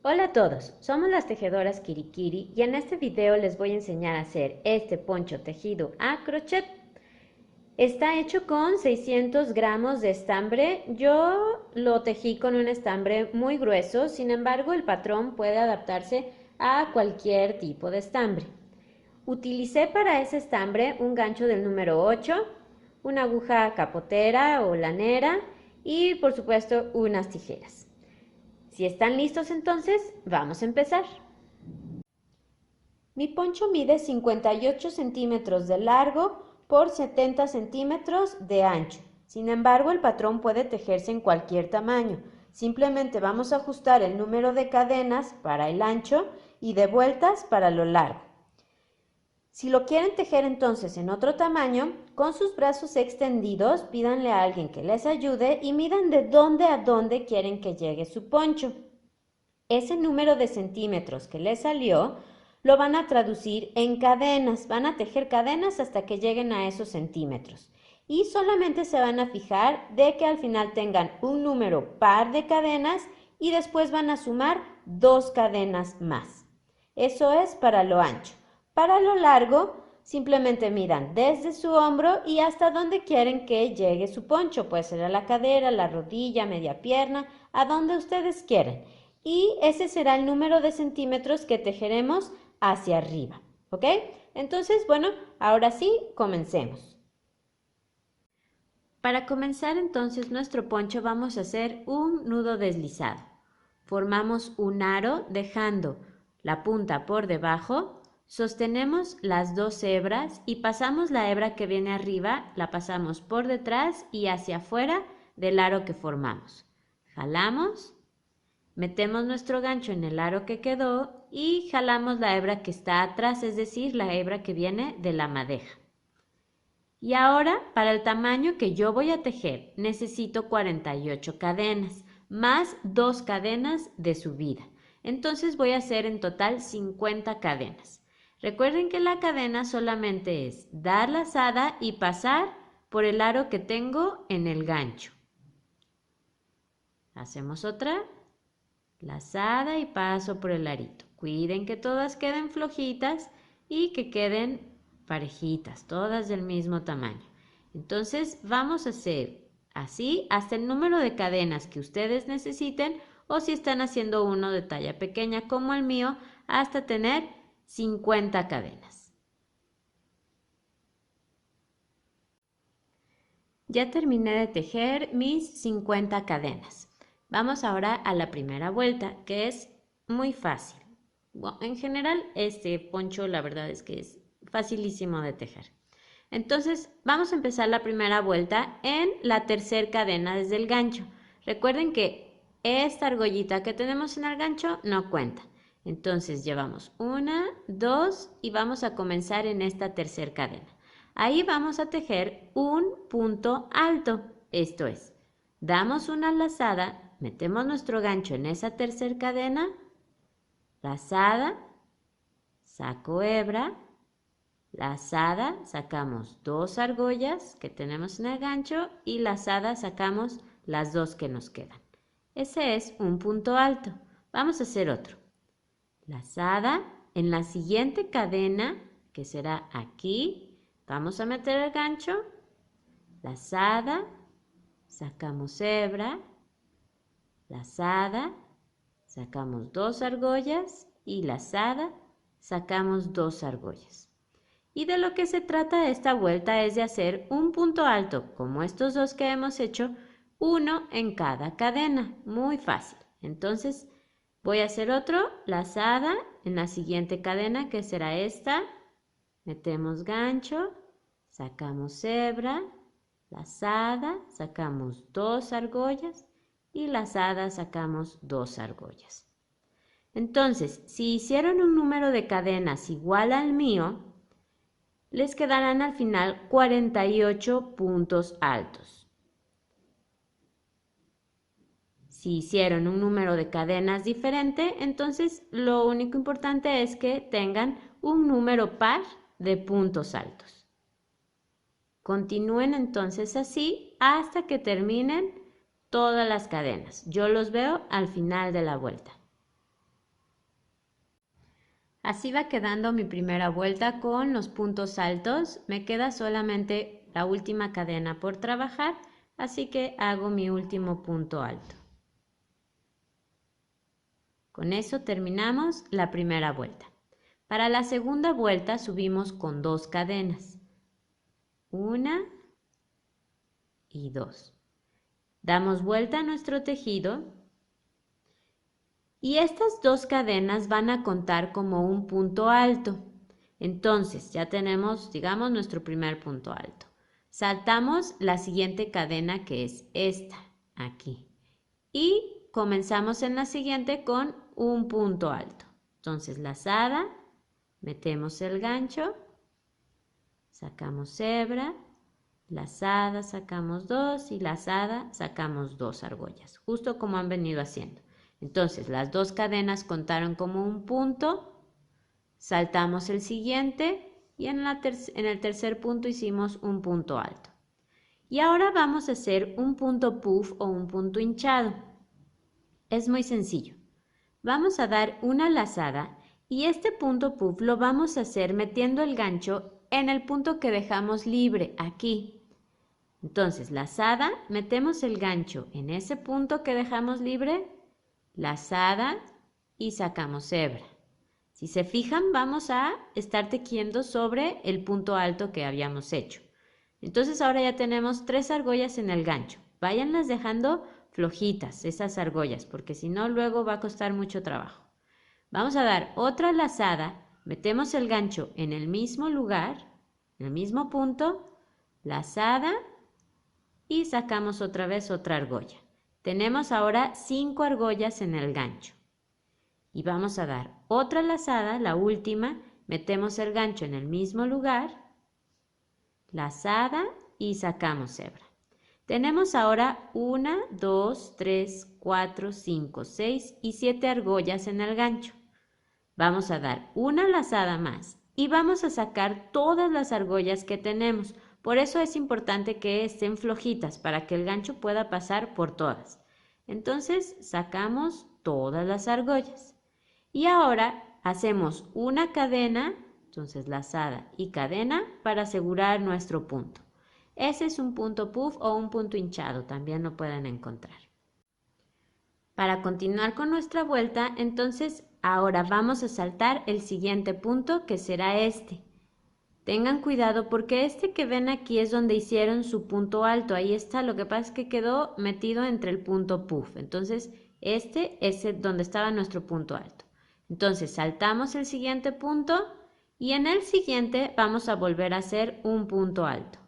Hola a todos, somos las tejedoras Kirikiri y en este video les voy a enseñar a hacer este poncho tejido a crochet. Está hecho con 600 gramos de estambre. Yo lo tejí con un estambre muy grueso, sin embargo el patrón puede adaptarse a cualquier tipo de estambre. Utilicé para ese estambre un gancho del número 8, una aguja capotera o lanera y por supuesto unas tijeras. Si están listos entonces, vamos a empezar. Mi poncho mide 58 centímetros de largo por 70 centímetros de ancho. Sin embargo, el patrón puede tejerse en cualquier tamaño. Simplemente vamos a ajustar el número de cadenas para el ancho y de vueltas para lo largo. Si lo quieren tejer entonces en otro tamaño, con sus brazos extendidos, pídanle a alguien que les ayude y midan de dónde a dónde quieren que llegue su poncho. Ese número de centímetros que les salió lo van a traducir en cadenas, van a tejer cadenas hasta que lleguen a esos centímetros. Y solamente se van a fijar de que al final tengan un número par de cadenas y después van a sumar 2 cadenas más. Eso es para lo ancho. Para lo largo, simplemente midan desde su hombro y hasta donde quieren que llegue su poncho. Puede ser a la cadera, la rodilla, media pierna, a donde ustedes quieran. Y ese será el número de centímetros que tejeremos hacia arriba, ¿ok? Entonces, bueno, ahora sí, comencemos. Para comenzar entonces nuestro poncho vamos a hacer un nudo deslizado. Formamos un aro dejando la punta por debajo, sostenemos las 2 hebras y pasamos la hebra que viene arriba, la pasamos por detrás y hacia afuera del aro que formamos. Jalamos. Metemos nuestro gancho en el aro que quedó y jalamos la hebra que está atrás, es decir, la hebra que viene de la madeja. Y ahora, para el tamaño que yo voy a tejer, necesito 48 cadenas, más 2 cadenas de subida. Entonces voy a hacer en total 50 cadenas. Recuerden que la cadena solamente es dar lazada y pasar por el aro que tengo en el gancho. Hacemos otra. Lazada y paso por el arito. Cuiden que todas queden flojitas y que queden parejitas, todas del mismo tamaño. Entonces vamos a hacer así hasta el número de cadenas que ustedes necesiten o si están haciendo uno de talla pequeña como el mío, hasta tener 50 cadenas. Ya terminé de tejer mis 50 cadenas. Vamos ahora a la primera vuelta, que es muy fácil. Bueno, en general, este poncho la verdad es que es facilísimo de tejer. Entonces, vamos a empezar la primera vuelta en la tercera cadena desde el gancho. Recuerden que esta argollita que tenemos en el gancho no cuenta. Entonces, llevamos 1, 2 y vamos a comenzar en esta tercera cadena. Ahí vamos a tejer un punto alto, esto es, damos una lazada, metemos nuestro gancho en esa tercera cadena, lazada, saco hebra, lazada, sacamos 2 argollas que tenemos en el gancho y lazada sacamos las 2 que nos quedan. Ese es un punto alto. Vamos a hacer otro. Lazada, en la siguiente cadena, que será aquí, vamos a meter el gancho, lazada, sacamos hebra, lazada, sacamos 2 argollas y lazada, sacamos 2 argollas. Y de lo que se trata esta vuelta es de hacer un punto alto, como estos dos que hemos hecho, uno en cada cadena. Muy fácil. Entonces, voy a hacer otro, lazada, en la siguiente cadena, que será esta. Metemos gancho, sacamos hebra, lazada, sacamos 2 argollas y lazada sacamos 2 argollas. Entonces, si hicieron un número de cadenas igual al mío, les quedarán al final 48 puntos altos. Si hicieron un número de cadenas diferente, entonces lo único importante es que tengan un número par de puntos altos. Continúen entonces así hasta que terminen todas las cadenas. Yo los veo al final de la vuelta. Así va quedando mi primera vuelta con los puntos altos. Me queda solamente la última cadena por trabajar, así que hago mi último punto alto. Con eso terminamos la primera vuelta. Para la segunda vuelta subimos con 2 cadenas. 1 y 2. Damos vuelta a nuestro tejido y estas 2 cadenas van a contar como un punto alto. Entonces ya tenemos, digamos, nuestro primer punto alto. Saltamos la siguiente cadena, que es esta, aquí. Y comenzamos en la siguiente con un punto alto. Entonces lazada, metemos el gancho, sacamos hebra, lazada, sacamos 2 y lazada, sacamos 2 argollas, justo como han venido haciendo. Entonces las 2 cadenas contaron como un punto, saltamos el siguiente y en el tercer punto hicimos un punto alto. Y ahora vamos a hacer un punto puff o un punto hinchado. Es muy sencillo. Vamos a dar una lazada y este punto puff lo vamos a hacer metiendo el gancho en el punto que dejamos libre, aquí. Entonces, lazada, metemos el gancho en ese punto que dejamos libre, lazada y sacamos hebra. Si se fijan, vamos a estar tejiendo sobre el punto alto que habíamos hecho. Entonces ahora ya tenemos 3 argollas en el gancho. Váyanlas dejando flojitas esas argollas, porque si no luego va a costar mucho trabajo. Vamos a dar otra lazada, metemos el gancho en el mismo lugar, en el mismo punto, lazada y sacamos otra vez otra argolla. Tenemos ahora 5 argollas en el gancho. Y vamos a dar otra lazada, la última, metemos el gancho en el mismo lugar, lazada y sacamos hebra. Tenemos ahora 1, 2, 3, 4, 5, 6 y 7 argollas en el gancho. Vamos a dar una lazada más y vamos a sacar todas las argollas que tenemos. Por eso es importante que estén flojitas para que el gancho pueda pasar por todas. Entonces sacamos todas las argollas. Y ahora hacemos una cadena, entonces lazada y cadena para asegurar nuestro punto. Ese es un punto puff o un punto hinchado, también lo pueden encontrar. Para continuar con nuestra vuelta, entonces ahora vamos a saltar el siguiente punto, que será este. Tengan cuidado porque este que ven aquí es donde hicieron su punto alto, ahí está, lo que pasa es que quedó metido entre el punto puff. Entonces este es donde estaba nuestro punto alto. Entonces saltamos el siguiente punto y en el siguiente vamos a volver a hacer un punto alto.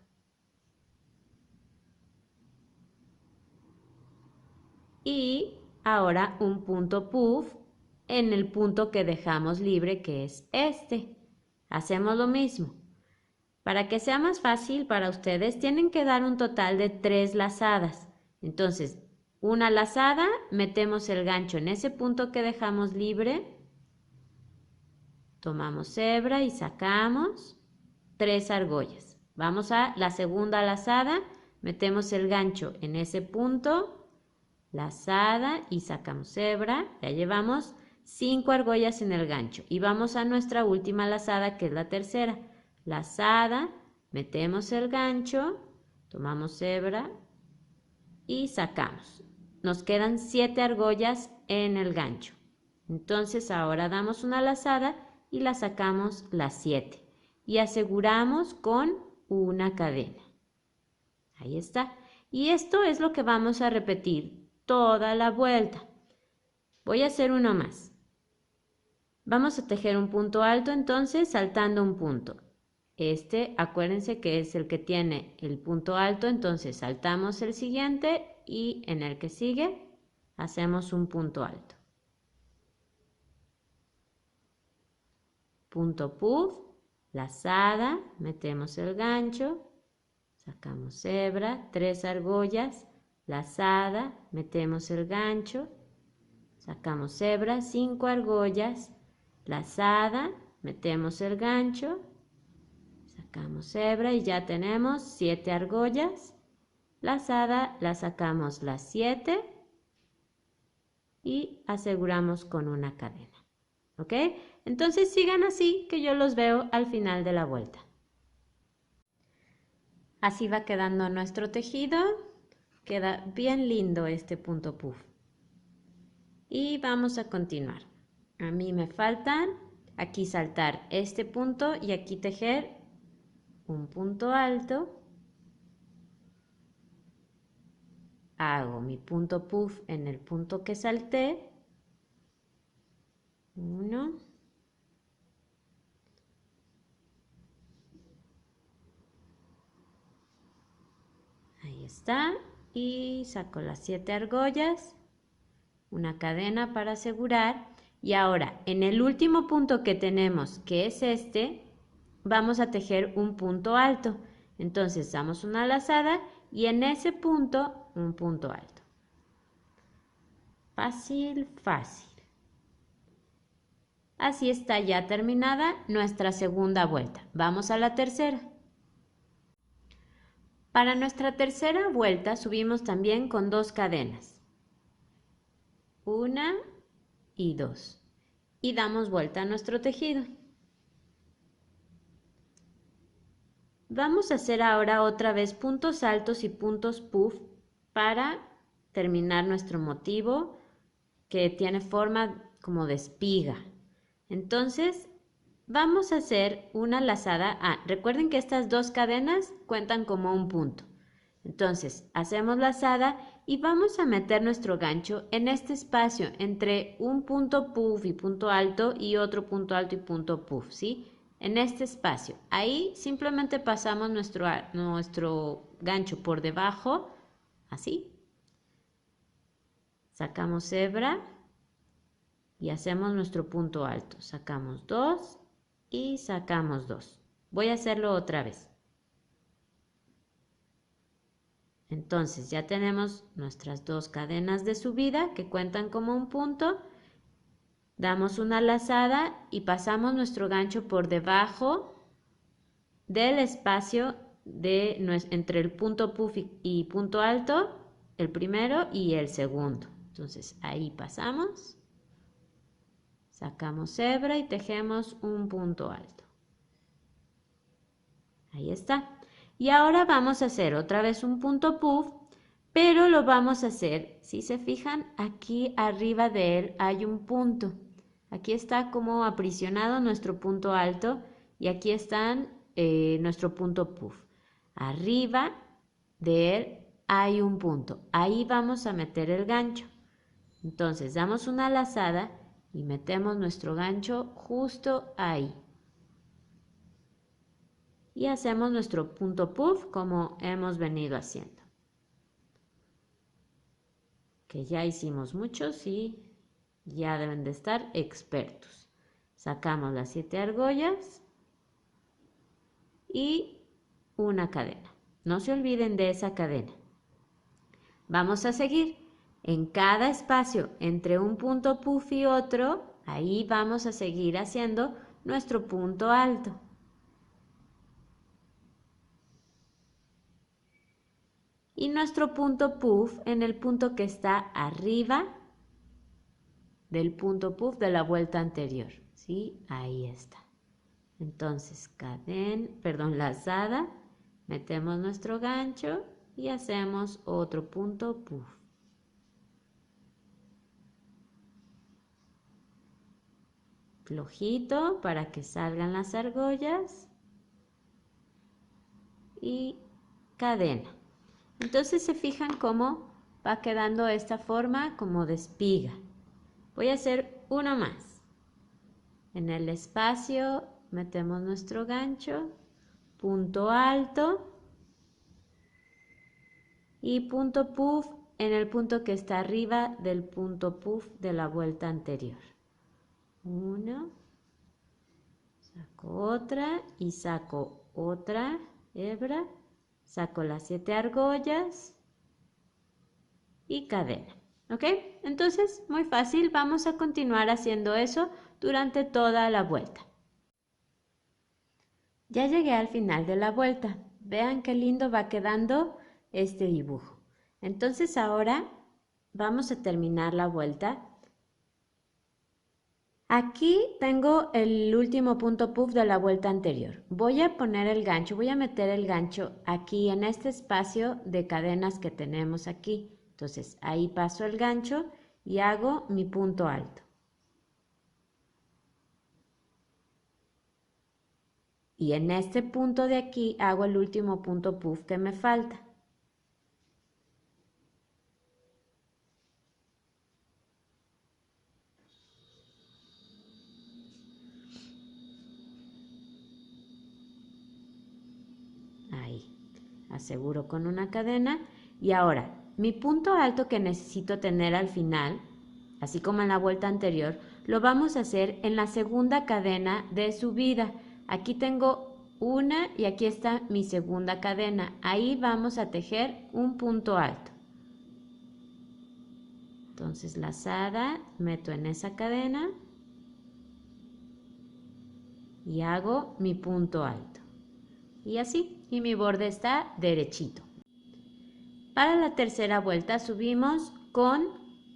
Y ahora un punto puff en el punto que dejamos libre, que es este. Hacemos lo mismo. Para que sea más fácil para ustedes, tienen que dar un total de 3 lazadas. Entonces, una lazada, metemos el gancho en ese punto que dejamos libre, tomamos hebra y sacamos 3 argollas. Vamos a la segunda lazada, metemos el gancho en ese punto, lazada y sacamos hebra, ya llevamos 5 argollas en el gancho y vamos a nuestra última lazada, que es la tercera. Lazada, metemos el gancho, tomamos hebra y sacamos. Nos quedan 7 argollas en el gancho. Entonces ahora damos una lazada y la sacamos las 7 y aseguramos con una cadena. Ahí está. Y esto es lo que vamos a repetir toda la vuelta. Voy a hacer uno más. Vamos a tejer un punto alto entonces saltando un punto. Este, acuérdense que es el que tiene el punto alto, entonces saltamos el siguiente y en el que sigue hacemos un punto alto. Punto puff, lazada, metemos el gancho, sacamos hebra, 3 argollas, lazada, metemos el gancho, sacamos hebra, 5 argollas, lazada, metemos el gancho, sacamos hebra y ya tenemos 7 argollas, lazada, la sacamos las 7 y aseguramos con una cadena. ¿Ok? Entonces sigan así que yo los veo al final de la vuelta. Así va quedando nuestro tejido. Queda bien lindo este punto puff. Y vamos a continuar. A mí me faltan aquí saltar este punto y aquí tejer un punto alto. Hago mi punto puff en el punto que salté. 1. Ahí está. Y saco las 7 argollas. Una cadena para asegurar. Y ahora, en el último punto que tenemos, que es este, vamos a tejer un punto alto. Entonces, damos una lazada y en ese punto, un punto alto. Fácil, fácil. Así está ya terminada nuestra segunda vuelta. Vamos a la tercera. Para nuestra tercera vuelta subimos también con 2 cadenas. 1 y 2. Y damos vuelta a nuestro tejido. Vamos a hacer ahora otra vez puntos altos y puntos puff para terminar nuestro motivo que tiene forma como de espiga. Entonces vamos a hacer una lazada. Recuerden que estas 2 cadenas cuentan como un punto. Entonces hacemos lazada y vamos a meter nuestro gancho en este espacio entre un punto puff y punto alto y otro punto alto y punto puff, ¿sí? En este espacio. Ahí simplemente pasamos nuestro gancho por debajo, así. Sacamos hebra y hacemos nuestro punto alto. Sacamos 2 y sacamos 2. Voy a hacerlo otra vez. Entonces ya tenemos nuestras 2 cadenas de subida que cuentan como un punto. Damos una lazada y pasamos nuestro gancho por debajo del espacio entre el punto puff y punto alto, el primero y el segundo. Entonces ahí pasamos, sacamos hebra y tejemos un punto alto. Ahí está. Y ahora vamos a hacer otra vez un punto puff, pero lo vamos a hacer, si se fijan, aquí arriba de él hay un punto. Aquí está como aprisionado nuestro punto alto y aquí están nuestro punto puff. Arriba de él hay un punto. Ahí vamos a meter el gancho. Entonces damos una lazada y metemos nuestro gancho justo ahí. Y hacemos nuestro punto puff como hemos venido haciendo. Que ya hicimos muchos y ya deben de estar expertos. Sacamos las 7 argollas y una cadena. No se olviden de esa cadena. Vamos a seguir. En cada espacio entre un punto puff y otro, ahí vamos a seguir haciendo nuestro punto alto. Y nuestro punto puff en el punto que está arriba del punto puff de la vuelta anterior, ¿sí? Ahí está. Entonces, lazada, metemos nuestro gancho y hacemos otro punto puff. Flojito para que salgan las argollas y cadena. Entonces se fijan cómo va quedando esta forma como de espiga. Voy a hacer uno más. En el espacio metemos nuestro gancho, punto alto y punto puff en el punto que está arriba del punto puff de la vuelta anterior. Uno, saco otra y saco otra hebra, saco las 7 argollas y cadena. ¿Ok? Entonces, muy fácil, vamos a continuar haciendo eso durante toda la vuelta. Ya llegué al final de la vuelta. Vean qué lindo va quedando este dibujo. Entonces ahora vamos a terminar la vuelta Aquí tengo el último punto puff de la vuelta anterior. Voy a poner el gancho, voy a meter el gancho aquí en este espacio de cadenas que tenemos aquí. Entonces ahí paso el gancho y hago mi punto alto. Y en este punto de aquí hago el último punto puff que me falta. Ahí, aseguro con una cadena. Y ahora, mi punto alto que necesito tener al final, así como en la vuelta anterior, lo vamos a hacer en la segunda cadena de subida. Aquí tengo una y aquí está mi segunda cadena. Ahí vamos a tejer un punto alto. Entonces lazada, meto en esa cadena y hago mi punto alto. Y así, y mi borde está derechito. Para la tercera vuelta subimos con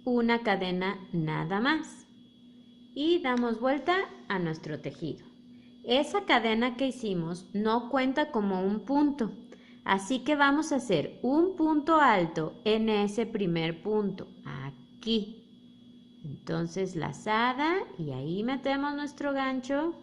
una cadena nada más y damos vuelta a nuestro tejido. Esa cadena que hicimos no cuenta como un punto, así que vamos a hacer un punto alto en ese primer punto, aquí. Entonces lazada y ahí metemos nuestro gancho.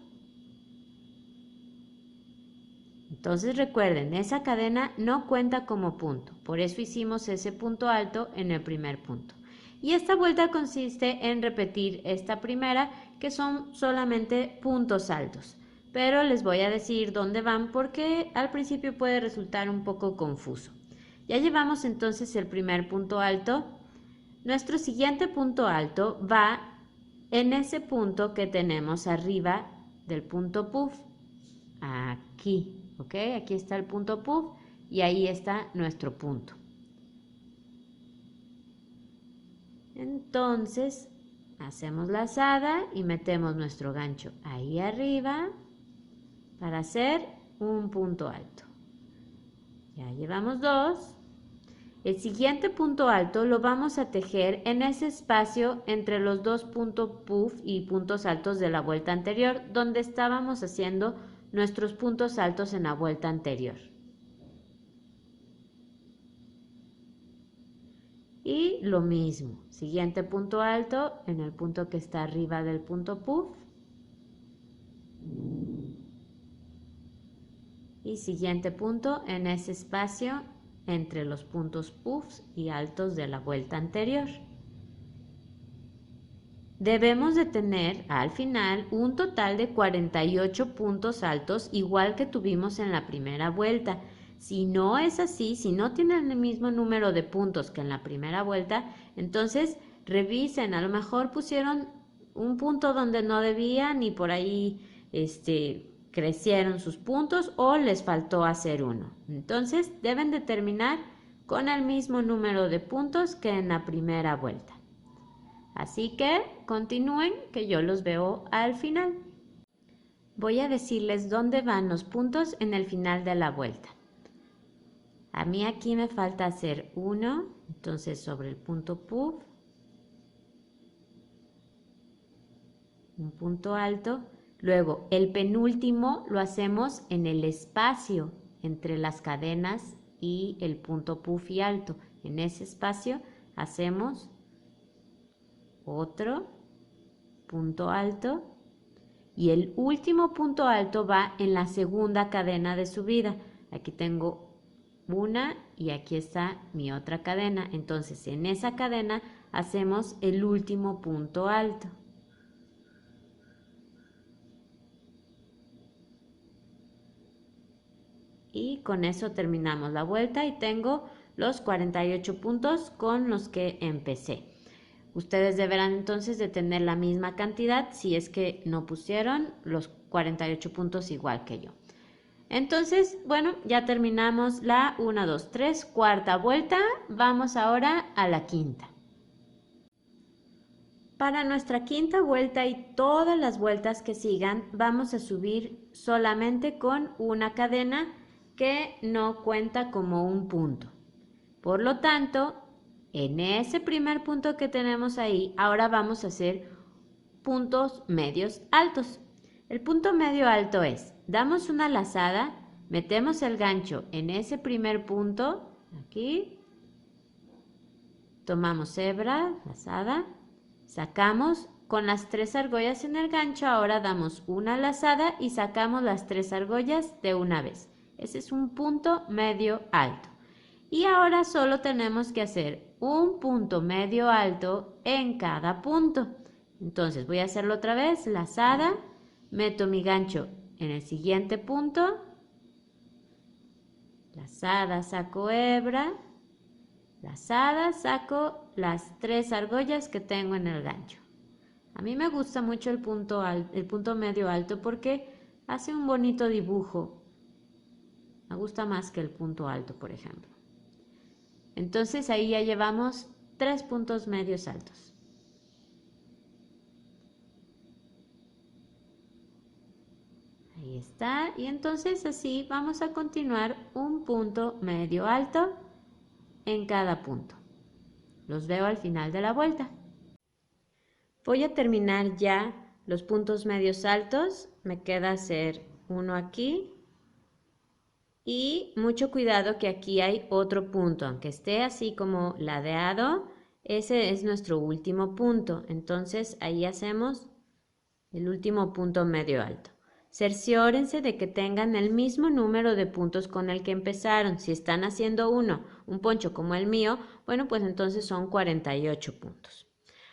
Entonces recuerden, esa cadena no cuenta como punto, por eso hicimos ese punto alto en el primer punto. Y esta vuelta consiste en repetir esta primera, que son solamente puntos altos. Pero les voy a decir dónde van porque al principio puede resultar un poco confuso. Ya llevamos entonces el primer punto alto. Nuestro siguiente punto alto va en ese punto que tenemos arriba del punto puff, aquí. ¿Ok? Aquí está el punto puff y ahí está nuestro punto. Entonces, hacemos lazada y metemos nuestro gancho ahí arriba para hacer un punto alto. Ya llevamos dos. El siguiente punto alto lo vamos a tejer en ese espacio entre los dos puntos puff y puntos altos de la vuelta anterior, donde estábamos haciendo nuestros puntos altos en la vuelta anterior. Y lo mismo, siguiente punto alto en el punto que está arriba del punto puff. Y siguiente punto en ese espacio entre los puntos puffs y altos de la vuelta anterior. Debemos de tener al final un total de 48 puntos altos igual que tuvimos en la primera vuelta. Si no es así, si no tienen el mismo número de puntos que en la primera vuelta, entonces revisen, a lo mejor pusieron un punto donde no debían y por ahí crecieron sus puntos o les faltó hacer uno. Entonces deben de terminar con el mismo número de puntos que en la primera vuelta. Así que continúen, que yo los veo al final. Voy a decirles dónde van los puntos en el final de la vuelta. A mí aquí me falta hacer uno, entonces sobre el punto puff, un punto alto. Luego el penúltimo lo hacemos en el espacio entre las cadenas y el punto puff y alto. En ese espacio hacemos otro punto alto y el último punto alto va en la segunda cadena de subida. Aquí tengo una y aquí está mi otra cadena. Entonces en esa cadena hacemos el último punto alto. Y con eso terminamos la vuelta y tengo los 48 puntos con los que empecé. Ustedes deberán entonces de tener la misma cantidad si es que no pusieron los 48 puntos igual que yo. Entonces, bueno, ya terminamos la 1, 2, 3, cuarta vuelta. Vamos ahora a la quinta. Para nuestra quinta vuelta y todas las vueltas que sigan, vamos a subir solamente con una cadena que no cuenta como un punto. Por lo tanto, en ese primer punto que tenemos ahí, ahora vamos a hacer puntos medios altos. El punto medio alto es, damos una lazada, metemos el gancho en ese primer punto, aquí, tomamos hebra, lazada, sacamos con las 3 argollas en el gancho, ahora damos una lazada y sacamos las 3 argollas de una vez. Ese es un punto medio alto. Y ahora solo tenemos que hacer un punto medio alto en cada punto. Entonces voy a hacerlo otra vez, lazada, meto mi gancho en el siguiente punto, lazada, saco hebra, lazada, saco las 3 argollas que tengo en el gancho. A mí me gusta mucho el punto medio alto porque hace un bonito dibujo. Me gusta más que el punto alto, por ejemplo. Entonces ahí ya llevamos 3 puntos medios altos. Ahí está. Y entonces así vamos a continuar un punto medio alto en cada punto. Los veo al final de la vuelta. Voy a terminar ya los puntos medios altos. Me queda hacer uno aquí. Y mucho cuidado que aquí hay otro punto, aunque esté así como ladeado, ese es nuestro último punto. Entonces ahí hacemos el último punto medio alto. Cerciórense de que tengan el mismo número de puntos con el que empezaron. Si están haciendo un poncho como el mío, bueno, pues entonces son 48 puntos.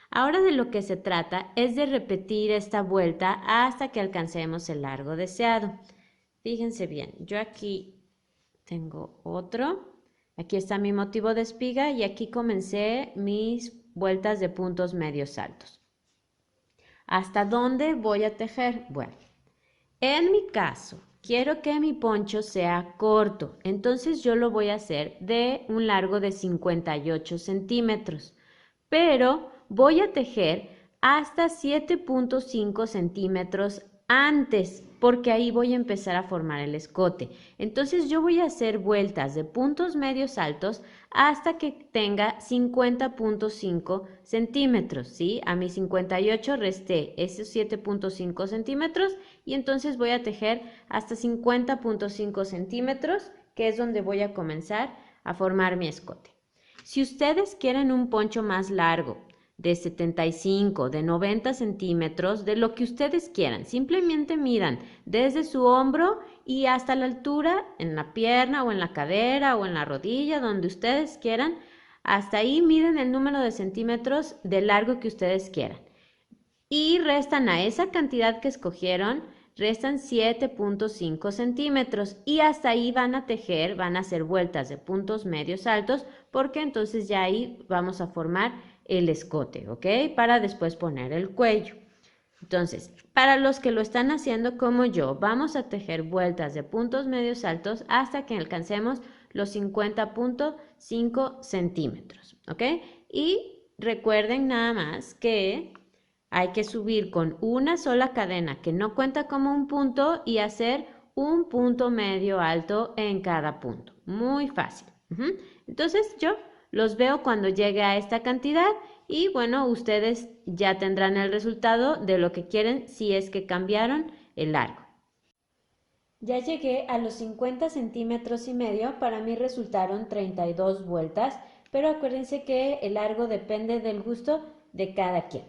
Ahora de lo que se trata es de repetir esta vuelta hasta que alcancemos el largo deseado. Fíjense bien, yo aquí tengo otro, aquí está mi motivo de espiga y aquí comencé mis vueltas de puntos medios altos. ¿Hasta dónde voy a tejer? Bueno, en mi caso, quiero que mi poncho sea corto, entonces yo lo voy a hacer de un largo de 58 centímetros, pero voy a tejer hasta 7.5 centímetros antes, porque ahí voy a empezar a formar el escote. Entonces yo voy a hacer vueltas de puntos medios altos hasta que tenga 50.5 centímetros, ¿sí? A mis 58 resté esos 7.5 centímetros y entonces voy a tejer hasta 50.5 centímetros, que es donde voy a comenzar a formar mi escote. Si ustedes quieren un poncho más largo, de 75, de 90 centímetros, de lo que ustedes quieran. Simplemente midan desde su hombro y hasta la altura, en la pierna o en la cadera o en la rodilla, donde ustedes quieran. Hasta ahí miden el número de centímetros de largo que ustedes quieran. Y restan a esa cantidad que escogieron, restan 7.5 centímetros y hasta ahí van a tejer, van a hacer vueltas de puntos medios altos porque entonces ya ahí vamos a formar el escote, ¿ok? Para después poner el cuello. Entonces, para los que lo están haciendo como yo, vamos a tejer vueltas de puntos medios altos hasta que alcancemos los 50.5 centímetros, ¿ok? Y recuerden nada más que hay que subir con una sola cadena que no cuenta como un punto y hacer un punto medio alto en cada punto. Muy fácil. Entonces yo los veo cuando llegue a esta cantidad y bueno, ustedes ya tendrán el resultado de lo que quieren si es que cambiaron el largo. Ya llegué a los 50 centímetros y medio, para mí resultaron 32 vueltas, pero acuérdense que el largo depende del gusto de cada quien.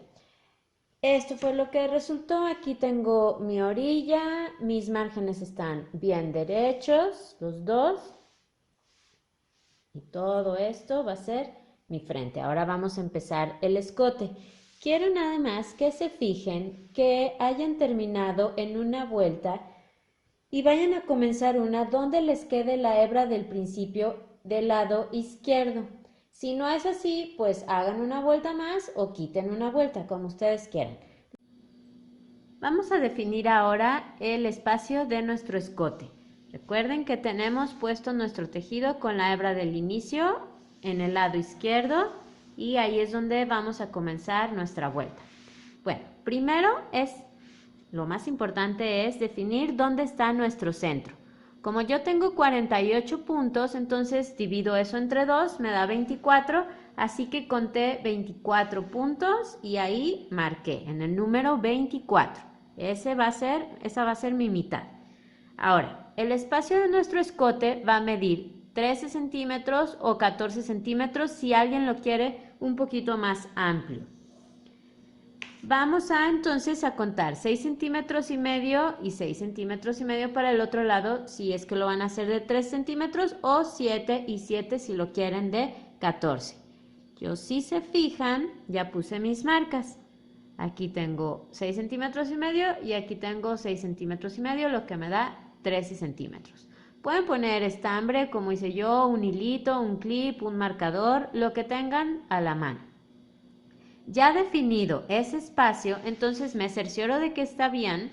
Esto fue lo que resultó. Aquí tengo mi orilla, mis márgenes están bien derechos, los dos. Y todo esto va a ser mi frente. Ahora vamos a empezar el escote. Quiero nada más que se fijen que hayan terminado en una vuelta y vayan a comenzar una donde les quede la hebra del principio del lado izquierdo. Si no es así, pues hagan una vuelta más o quiten una vuelta, como ustedes quieran. Vamos a definir ahora el espacio de nuestro escote. Recuerden que tenemos puesto nuestro tejido con la hebra del inicio en el lado izquierdo y ahí es donde vamos a comenzar nuestra vuelta. Bueno, primero lo más importante es definir dónde está nuestro centro. Como yo tengo 48 puntos, entonces divido eso entre 2, me da 24, así que conté 24 puntos y ahí marqué en el número 24. Esa va a ser mi mitad. Ahora, el espacio de nuestro escote va a medir 13 centímetros o 14 centímetros si alguien lo quiere un poquito más amplio. Vamos entonces a contar 6 centímetros y medio y 6 centímetros y medio para el otro lado si es que lo van a hacer de 3 centímetros o 7 y 7 si lo quieren de 14. Yo, si se fijan, ya puse mis marcas. Aquí tengo 6 centímetros y medio y aquí tengo 6 centímetros y medio, lo que me da 13 centímetros. Pueden poner estambre, como hice yo, un hilito, un clip, un marcador, lo que tengan a la mano. Ya definido ese espacio, entonces me cercioro de que está bien,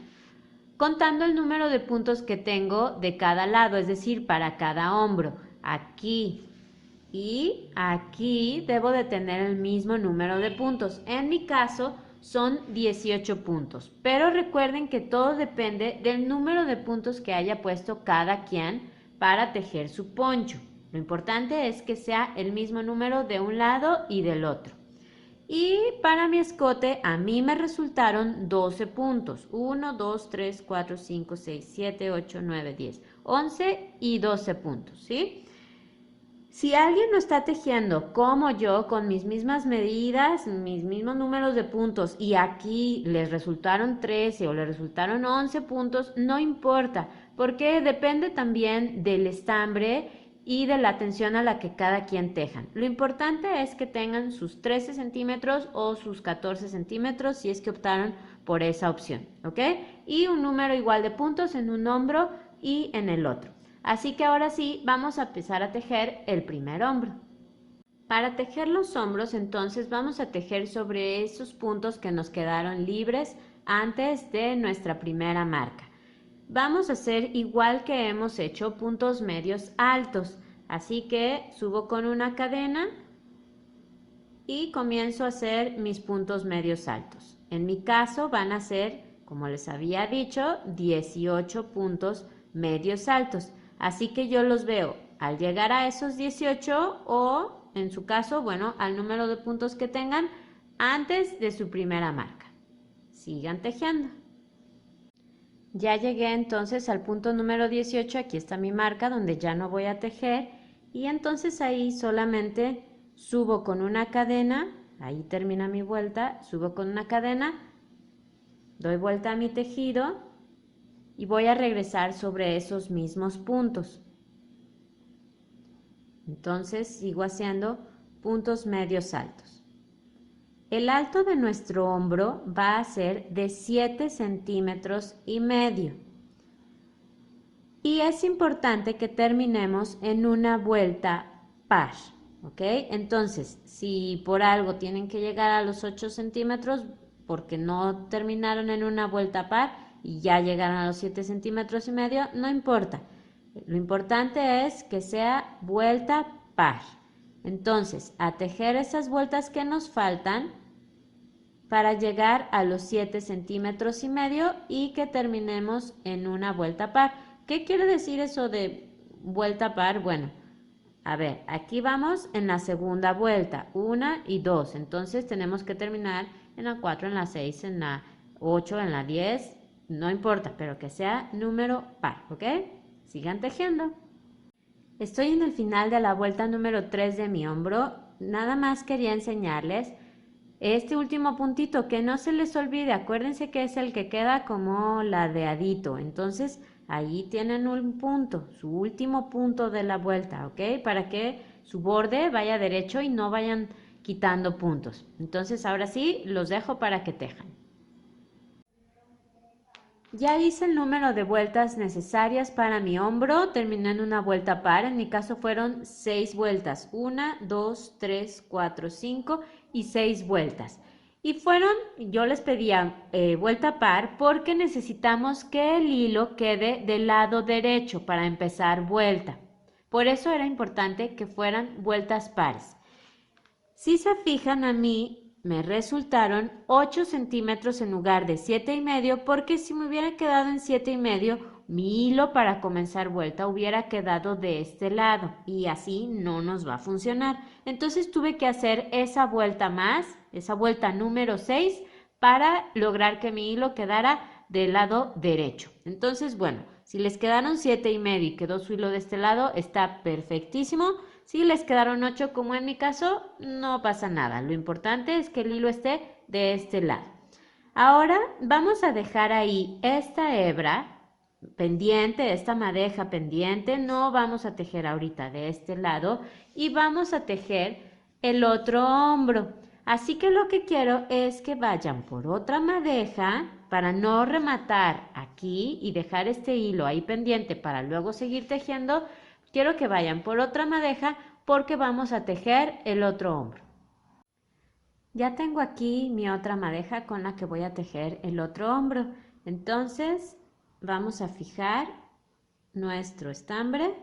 contando el número de puntos que tengo de cada lado, es decir, para cada hombro. Aquí y aquí debo de tener el mismo número de puntos. En mi caso son 18 puntos, pero recuerden que todo depende del número de puntos que haya puesto cada quien para tejer su poncho. Lo importante es que sea el mismo número de un lado y del otro. Y para mi escote a mí me resultaron 12 puntos. 1, 2, 3, 4, 5, 6, 7, 8, 9, 10, 11 y 12 puntos, ¿sí? Si alguien lo está tejiendo como yo, con mis mismas medidas, mis mismos números de puntos y aquí les resultaron 13 o les resultaron 11 puntos, no importa, porque depende también del estambre y de la atención a la que cada quien tejan. Lo importante es que tengan sus 13 centímetros o sus 14 centímetros si es que optaron por esa opción, ¿ok? Y un número igual de puntos en un hombro y en el otro. Así que ahora sí, vamos a empezar a tejer el primer hombro. Para tejer los hombros, entonces vamos a tejer sobre esos puntos que nos quedaron libres antes de nuestra primera marca. Vamos a hacer igual que hemos hecho puntos medios altos, así que subo con una cadena y comienzo a hacer mis puntos medios altos. En mi caso van a ser, como les había dicho, 18 puntos medios altos, así que yo los veo al llegar a esos 18 o, en su caso, bueno, al número de puntos que tengan antes de su primera marca. Sigan tejiendo. Ya llegué entonces al punto número 18, aquí está mi marca donde ya no voy a tejer y entonces ahí solamente subo con una cadena, ahí termina mi vuelta, subo con una cadena, doy vuelta a mi tejido y voy a regresar sobre esos mismos puntos. Entonces sigo haciendo puntos medios altos. El alto de nuestro hombro va a ser de 7 centímetros y medio. Y es importante que terminemos en una vuelta par, ¿ok? Entonces, si por algo tienen que llegar a los 8 centímetros porque no terminaron en una vuelta par y ya llegaron a los 7 centímetros y medio, no importa. Lo importante es que sea vuelta par. Entonces, a tejer esas vueltas que nos faltan para llegar a los 7 centímetros y medio y que terminemos en una vuelta par. ¿Qué quiere decir eso de vuelta par? Bueno, a ver, aquí vamos en la segunda vuelta, 1 y 2, entonces tenemos que terminar en la 4, en la 6, en la 8, en la 10, no importa, pero que sea número par, ¿ok? Sigan tejiendo. Estoy en el final de la vuelta número 3 de mi hombro, nada más quería enseñarles este último puntito, que no se les olvide, acuérdense que es el que queda como ladeadito, entonces ahí tienen un punto, su último punto de la vuelta, ¿ok? Para que su borde vaya derecho y no vayan quitando puntos. Entonces ahora sí, los dejo para que tejan. Ya hice el número de vueltas necesarias para mi hombro, terminé en una vuelta par, en mi caso fueron 6 vueltas, 1, 2, 3, 4, 5 y 6 vueltas. Y fueron, yo les pedía vuelta par porque necesitamos que el hilo quede del lado derecho para empezar vuelta. Por eso era importante que fueran vueltas pares. Si se fijan a mí, me resultaron 8 centímetros en lugar de 7,5, porque si me hubiera quedado en 7,5, mi hilo para comenzar vuelta hubiera quedado de este lado y así no nos va a funcionar. Entonces tuve que hacer esa vuelta más, esa vuelta número 6, para lograr que mi hilo quedara del lado derecho. Entonces, bueno, si les quedaron 7,5 y quedó su hilo de este lado, está perfectísimo. Si les quedaron 8, como en mi caso, no pasa nada. Lo importante es que el hilo esté de este lado. Ahora vamos a dejar ahí esta hebra pendiente, esta madeja pendiente. No vamos a tejer ahorita de este lado y vamos a tejer el otro hombro. Así que lo que quiero es que vayan por otra madeja para no rematar aquí y dejar este hilo ahí pendiente para luego seguir tejiendo. Quiero que vayan por otra madeja porque vamos a tejer el otro hombro. Ya tengo aquí mi otra madeja con la que voy a tejer el otro hombro. Entonces vamos a fijar nuestro estambre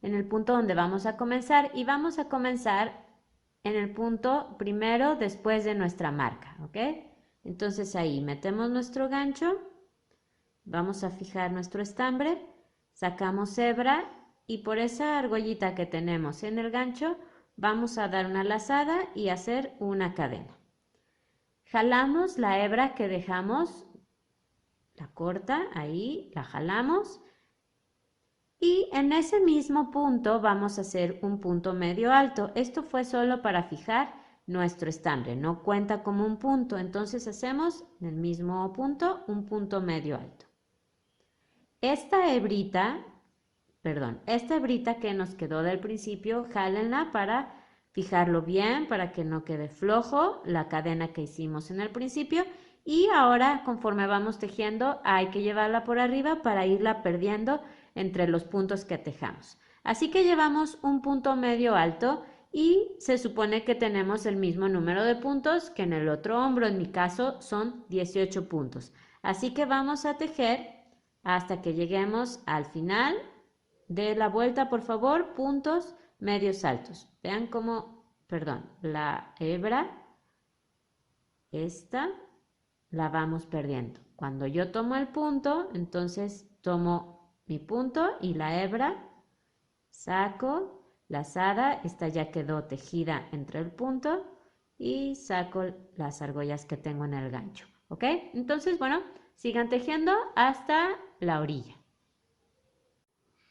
en el punto donde vamos a comenzar y vamos a comenzar en el punto primero después de nuestra marca, ¿ok? Entonces ahí metemos nuestro gancho, vamos a fijar nuestro estambre, sacamos hebra y por esa argollita que tenemos en el gancho vamos a dar una lazada y hacer una cadena. Jalamos la hebra que dejamos, la corta, ahí la jalamos y en ese mismo punto vamos a hacer un punto medio alto. Esto fue solo para fijar nuestro estambre, no cuenta como un punto, entonces hacemos en el mismo punto un punto medio alto. Esta hebrita que nos quedó del principio, jálenla para fijarlo bien, para que no quede flojo la cadena que hicimos en el principio. Y ahora, conforme vamos tejiendo, hay que llevarla por arriba para irla perdiendo entre los puntos que tejamos. Así que llevamos un punto medio alto y se supone que tenemos el mismo número de puntos que en el otro hombro. En mi caso son 18 puntos. Así que vamos a tejer hasta que lleguemos al final de la vuelta, por favor, puntos medios altos. Vean cómo, la hebra, esta, la vamos perdiendo. Cuando yo tomo el punto, entonces tomo mi punto y la hebra, saco, lazada, esta ya quedó tejida entre el punto y saco las argollas que tengo en el gancho, ¿ok? Entonces, bueno, sigan tejiendo hasta la orilla.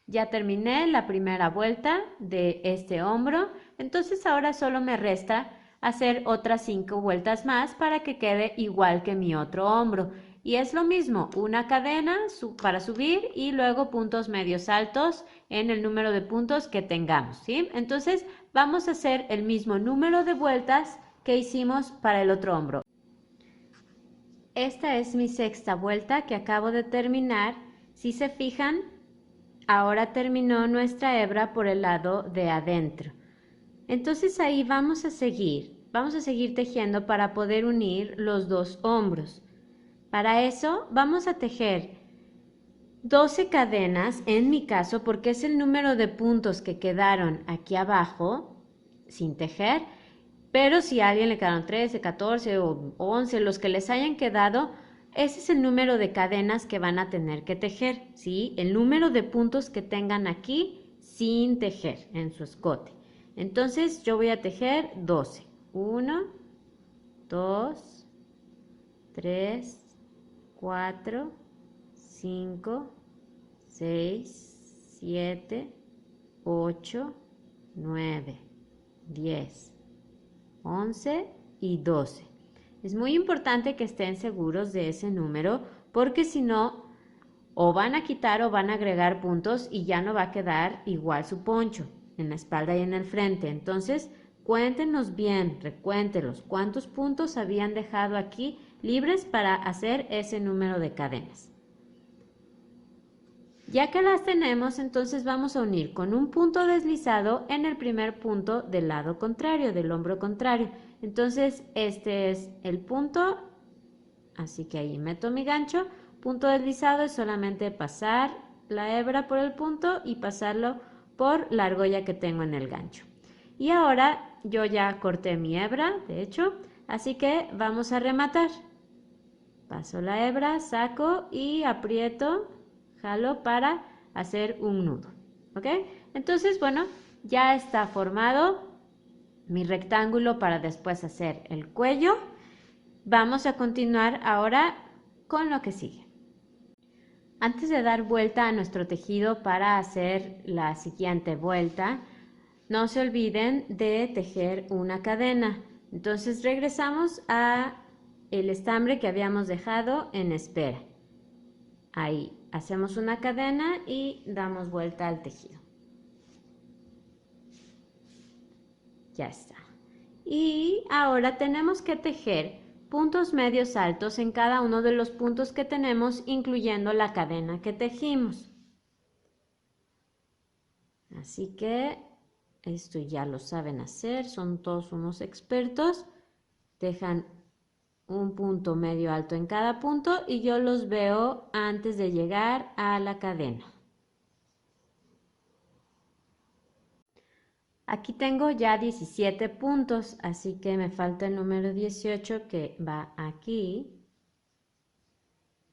Ya terminé la primera vuelta de este hombro, entonces ahora solo me resta hacer otras 5 vueltas más para que quede igual que mi otro hombro. Y es lo mismo, una cadena para subir y luego puntos medios altos en el número de puntos que tengamos, ¿sí? Entonces vamos a hacer el mismo número de vueltas que hicimos para el otro hombro. Esta es mi sexta vuelta que acabo de terminar. Si se fijan, ahora terminó nuestra hebra por el lado de adentro. Entonces ahí vamos a seguir tejiendo para poder unir los dos hombros. Para eso vamos a tejer 12 cadenas, en mi caso, porque es el número de puntos que quedaron aquí abajo sin tejer, pero si a alguien le quedaron 13, 14 o 11, los que les hayan quedado, ese es el número de cadenas que van a tener que tejer, ¿sí? El número de puntos que tengan aquí sin tejer en su escote. Entonces yo voy a tejer 12. 1, 2, 3, 4, 5, 6, 7, 8, 9, 10, 11 y 12. Es muy importante que estén seguros de ese número porque si no, o van a quitar o van a agregar puntos y ya no va a quedar igual su poncho en la espalda y en el frente. Entonces, cuéntenos bien, recuéntelos cuántos puntos habían dejado aquí libres para hacer ese número de cadenas. Ya que las tenemos, entonces vamos a unir con un punto deslizado en el primer punto del lado contrario, del hombro contrario. Entonces, este es el punto, así que ahí meto mi gancho. Punto deslizado es solamente pasar la hebra por el punto y pasarlo por la argolla que tengo en el gancho. Y ahora yo ya corté mi hebra, de hecho, Así que vamos a rematar. Paso la hebra, saco y aprieto, jalo para hacer un nudo, ¿ok? Entonces, bueno, ya está formado mi rectángulo para después hacer el cuello. Vamos a continuar ahora con lo que sigue. Antes de dar vuelta a nuestro tejido para hacer la siguiente vuelta, no se olviden de tejer una cadena. Entonces regresamos a el estambre que habíamos dejado en espera. Ahí hacemos una cadena y damos vuelta al tejido. Ya está. Y ahora tenemos que tejer puntos medios altos en cada uno de los puntos que tenemos, incluyendo la cadena que tejimos. Así que esto ya lo saben hacer, son todos unos expertos. Dejan un punto medio alto en cada punto y yo los veo antes de llegar a la cadena. Aquí tengo ya 17 puntos, así que me falta el número 18 que va aquí.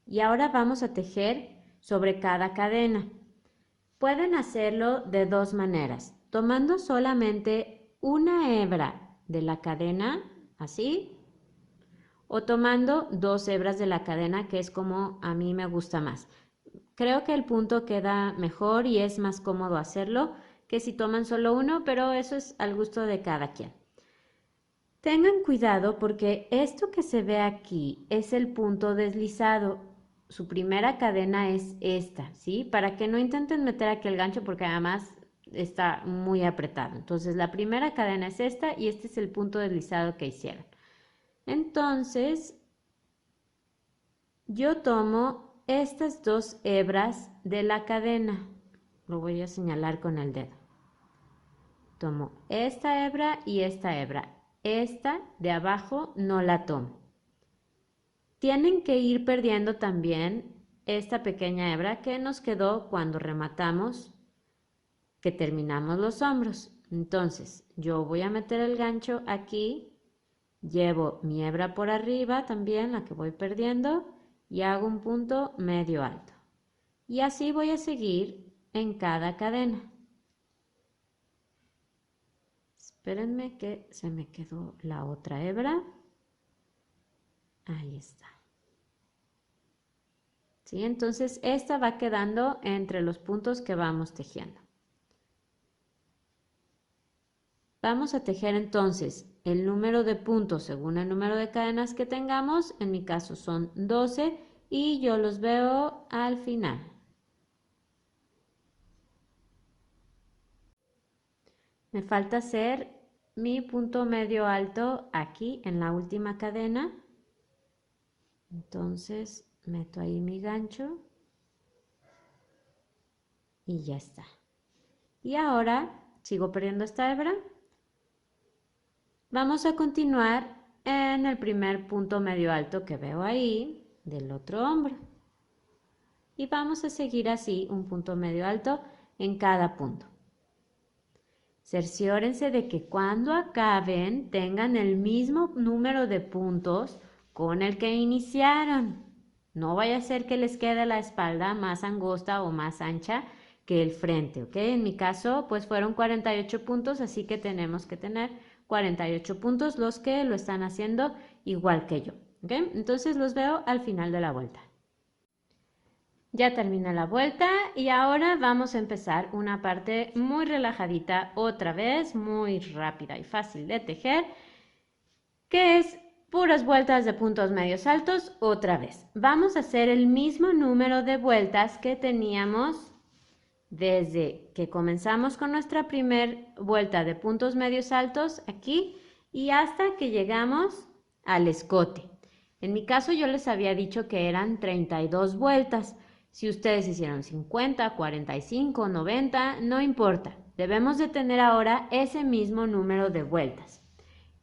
Y ahora vamos a tejer sobre cada cadena. Pueden hacerlo de dos maneras, tomando solamente una hebra de la cadena, así, o tomando dos hebras de la cadena, que es como a mí me gusta más. Creo que el punto queda mejor y es más cómodo hacerlo que si toman solo uno, pero eso es al gusto de cada quien. Tengan cuidado porque esto que se ve aquí es el punto deslizado. Su primera cadena es esta, ¿sí? Para que no intenten meter aquí el gancho porque además está muy apretado. Entonces la primera cadena es esta y este es el punto deslizado que hicieron. Entonces yo tomo estas dos hebras de la cadena. Lo voy a señalar con el dedo. Tomo esta hebra y esta hebra. Esta de abajo no la tomo. Tienen que ir perdiendo también esta pequeña hebra que nos quedó cuando rematamos, que terminamos los hombros. Entonces, yo voy a meter el gancho aquí, llevo mi hebra por arriba también, la que voy perdiendo, y hago un punto medio alto. Y así voy a seguir en cada cadena. Espérenme que se me quedó la otra hebra. Ahí está. ¿Sí? Entonces esta va quedando entre los puntos que vamos tejiendo. Vamos a tejer entonces el número de puntos según el número de cadenas que tengamos. En mi caso son 12 y yo los veo al final. Me falta hacer mi punto medio alto aquí en la última cadena. Entonces meto ahí mi gancho y ya está. Y ahora sigo perdiendo esta hebra. Vamos a continuar en el primer punto medio alto que veo ahí del otro hombro. Y vamos a seguir así un punto medio alto en cada punto. Cerciórense de que cuando acaben tengan el mismo número de puntos con el que iniciaron. No vaya a ser que les quede la espalda más angosta o más ancha que el frente, ¿ok? En mi caso, pues fueron 48 puntos, así que tenemos que tener 48 puntos los que lo están haciendo igual que yo, ¿ok? Entonces los veo al final de la vuelta. Ya terminé la vuelta y ahora vamos a empezar una parte muy relajadita otra vez, muy rápida y fácil de tejer, que es puras vueltas de puntos medios altos otra vez. Vamos a hacer el mismo número de vueltas que teníamos desde que comenzamos con nuestra primer vuelta de puntos medios altos aquí y hasta que llegamos al escote. En mi caso yo les había dicho que eran 32 vueltas. Si ustedes hicieron 50, 45, 90, no importa. Debemos de tener ahora ese mismo número de vueltas.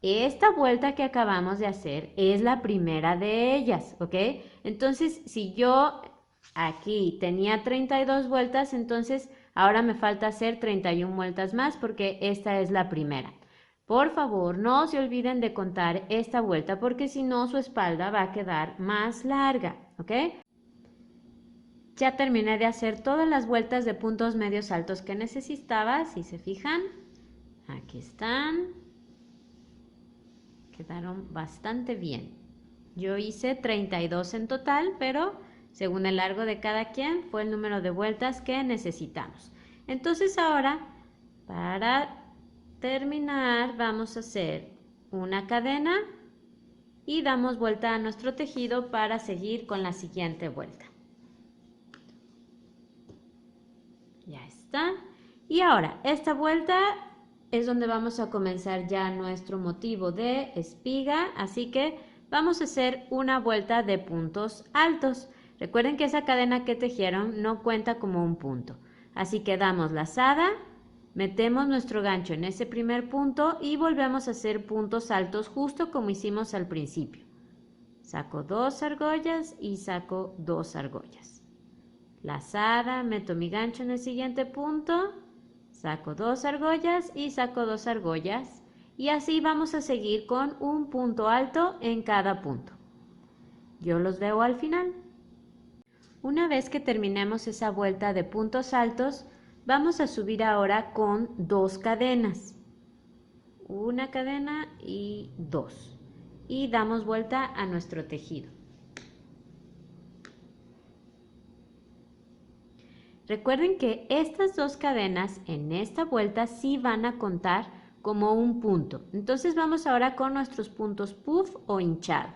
Esta vuelta que acabamos de hacer es la primera de ellas, ¿ok? Entonces, si yo aquí tenía 32 vueltas, entonces ahora me falta hacer 31 vueltas más porque esta es la primera. Por favor, no se olviden de contar esta vuelta porque si no su espalda va a quedar más larga, ¿ok? Ya terminé de hacer todas las vueltas de puntos medios altos que necesitaba, si se fijan. Aquí están. Quedaron bastante bien. Yo hice 32 en total, pero según el largo de cada quien fue el número de vueltas que necesitamos. Entonces ahora, para terminar, vamos a hacer una cadena y damos vuelta a nuestro tejido para seguir con la siguiente vuelta. Ya está. Y ahora, esta vuelta es donde vamos a comenzar ya nuestro motivo de espiga, así que vamos a hacer una vuelta de puntos altos. Recuerden que esa cadena que tejieron no cuenta como un punto, así que damos lazada, metemos nuestro gancho en ese primer punto y volvemos a hacer puntos altos justo como hicimos al principio. Saco 2 argollas y saco 2 argollas. Lazada, meto mi gancho en el siguiente punto, saco 2 argollas y saco 2 argollas y así vamos a seguir con un punto alto en cada punto. Yo los veo al final. Una vez que terminemos esa vuelta de puntos altos, vamos a subir ahora con 2 cadenas. Una cadena y 2. Y damos vuelta a nuestro tejido. Recuerden que estas 2 cadenas en esta vuelta sí van a contar como un punto. Entonces vamos ahora con nuestros puntos puff o hinchado.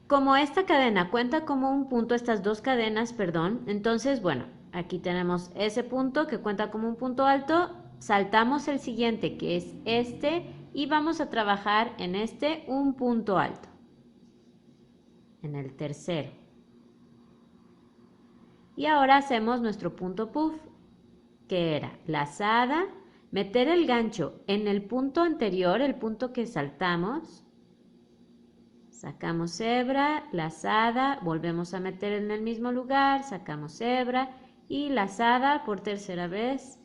Como esta cadena cuenta como un punto, estas 2 cadenas, perdón, entonces bueno, aquí tenemos ese punto que cuenta como un punto alto, saltamos el siguiente que es este y vamos a trabajar en este un punto alto, en el tercero. Y ahora hacemos nuestro punto puff, que era lazada, meter el gancho en el punto anterior, el punto que saltamos, sacamos hebra, lazada, volvemos a meter en el mismo lugar, sacamos hebra y lazada por tercera vez,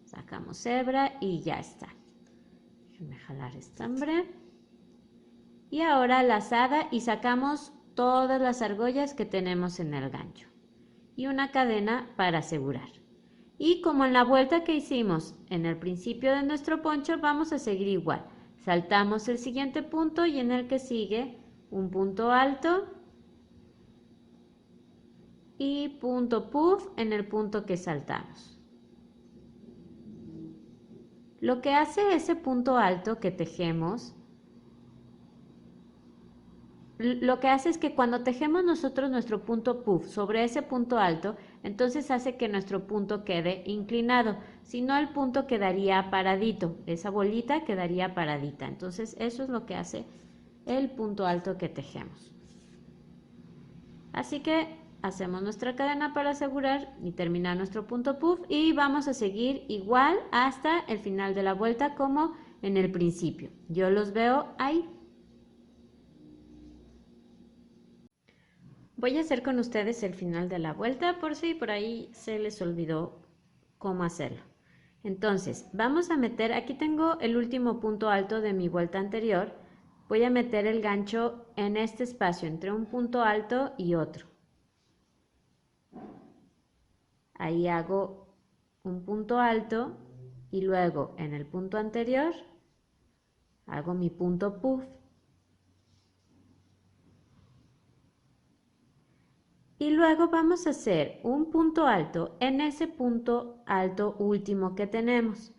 sacamos hebra y ya está. Déjenme jalar estambre. Y ahora lazada y sacamos todas las argollas que tenemos en el gancho. Y una cadena para asegurar. Y como en la vuelta que hicimos en el principio de nuestro poncho, vamos a seguir igual. Saltamos el siguiente punto y en el que sigue un punto alto y punto puff en el punto que saltamos. Lo que hace ese punto alto que tejemos, lo que hace es que cuando tejemos nosotros nuestro punto puff sobre ese punto alto, entonces hace que nuestro punto quede inclinado, si no el punto quedaría paradito, esa bolita quedaría paradita. Entonces eso es lo que hace el punto alto que tejemos. Así que hacemos nuestra cadena para asegurar y terminar nuestro punto puff y vamos a seguir igual hasta el final de la vuelta como en el principio. Yo los veo ahí. Voy a hacer con ustedes el final de la vuelta por si por ahí se les olvidó cómo hacerlo. Entonces, vamos a meter, aquí tengo el último punto alto de mi vuelta anterior. Voy a meter el gancho en este espacio entre un punto alto y otro. Ahí hago un punto alto y luego en el punto anterior hago mi punto puff. Y luego vamos a hacer un punto alto en ese punto alto último que tenemos.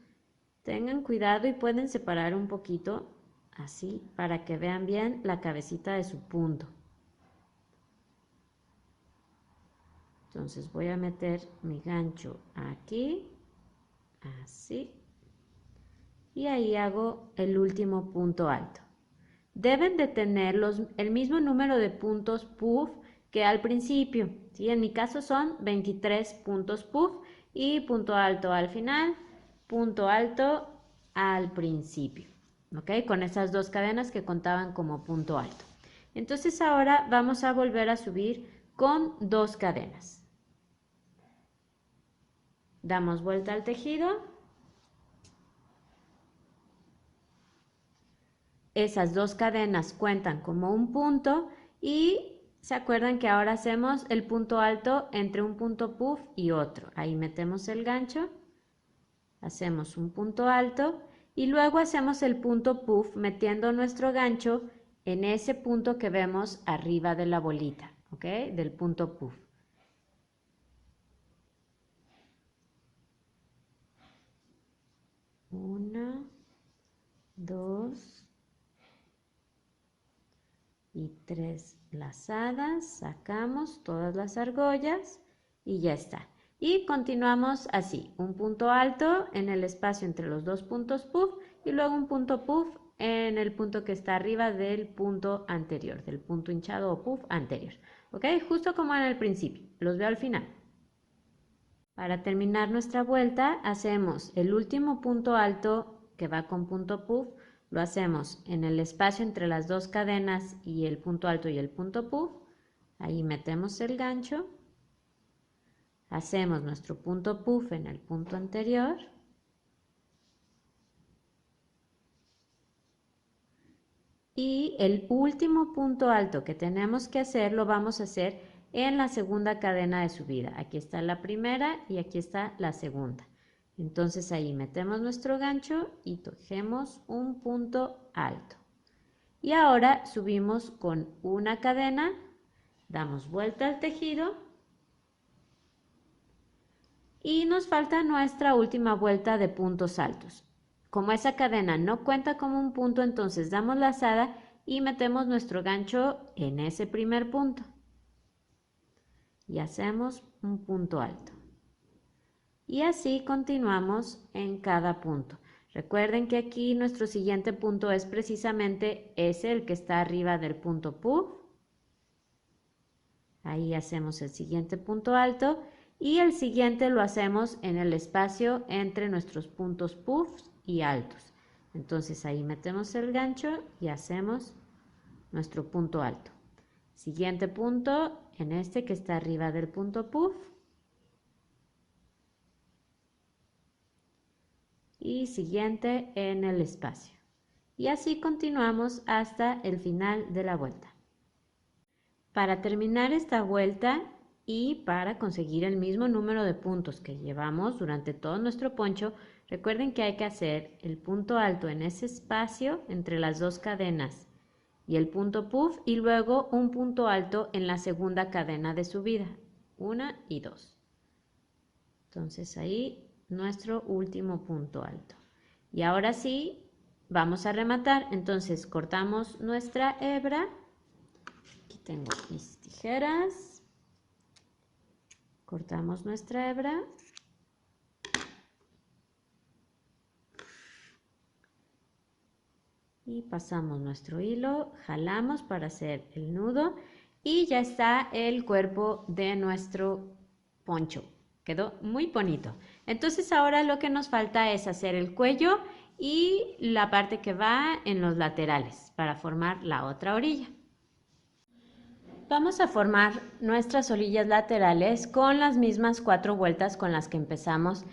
Tengan cuidado y pueden separar un poquito así para que vean bien la cabecita de su punto. Entonces voy a meter mi gancho aquí, así, y ahí hago el último punto alto. Deben de tener el mismo número de puntos puff que al principio, ¿sí? En mi caso son 23 puntos puff y punto alto al final, punto alto al principio, ¿ok? Con esas 2 cadenas que contaban como punto alto. Entonces ahora vamos a volver a subir con 2 cadenas. Damos vuelta al tejido. esas dos cadenas cuentan como un punto y se acuerdan que ahora hacemos el punto alto entre un punto puff y otro. Ahí metemos el gancho, hacemos un punto alto y luego hacemos el punto puff metiendo nuestro gancho en ese punto que vemos arriba de la bolita, ¿ok? Del punto puff. Una, dos y tres lazadas, sacamos todas las argollas y ya está. Y continuamos así, un punto alto en el espacio entre los dos puntos puff y luego un punto puff en el punto que está arriba del punto anterior, del punto hinchado o puff anterior. ¿Ok? Justo como en el principio, los veo al final. Para terminar nuestra vuelta hacemos el último punto alto que va con punto puff, lo hacemos en el espacio entre las dos cadenas y el punto alto y el punto puff, ahí metemos el gancho, hacemos nuestro punto puff en el punto anterior y el último punto alto que tenemos que hacer lo vamos a hacer en la segunda cadena de subida. Aquí está la primera y aquí está la segunda. Entonces ahí metemos nuestro gancho y tejemos un punto alto. Y ahora subimos con una cadena, damos vuelta al tejido y nos falta nuestra última vuelta de puntos altos. Como esa cadena no cuenta como un punto, entonces damos lazada y metemos nuestro gancho en ese primer punto. Y hacemos un punto alto. Y así continuamos en cada punto. Recuerden que aquí nuestro siguiente punto es precisamente ese, el que está arriba del punto puff. Ahí hacemos el siguiente punto alto y el siguiente lo hacemos en el espacio entre nuestros puntos puffs y altos. Entonces ahí metemos el gancho y hacemos nuestro punto alto. Siguiente punto en este que está arriba del punto puff. Y siguiente en el espacio. Y así continuamos hasta el final de la vuelta. Para terminar esta vuelta y para conseguir el mismo número de puntos que llevamos durante todo nuestro poncho, recuerden que hay que hacer el punto alto en ese espacio entre las dos cadenas y el punto puff y luego un punto alto en la segunda cadena de subida, 1 y 2. Entonces ahí nuestro último punto alto. Y ahora sí, vamos a rematar. Entonces cortamos nuestra hebra. Aquí tengo mis tijeras. Cortamos nuestra hebra. Y pasamos nuestro hilo, jalamos para hacer el nudo y ya está el cuerpo de nuestro poncho. Quedó muy bonito. Entonces ahora lo que nos falta es hacer el cuello y la parte que va en los laterales para formar la otra orilla. Vamos a formar nuestras orillas laterales con las mismas 4 vueltas con las que empezamos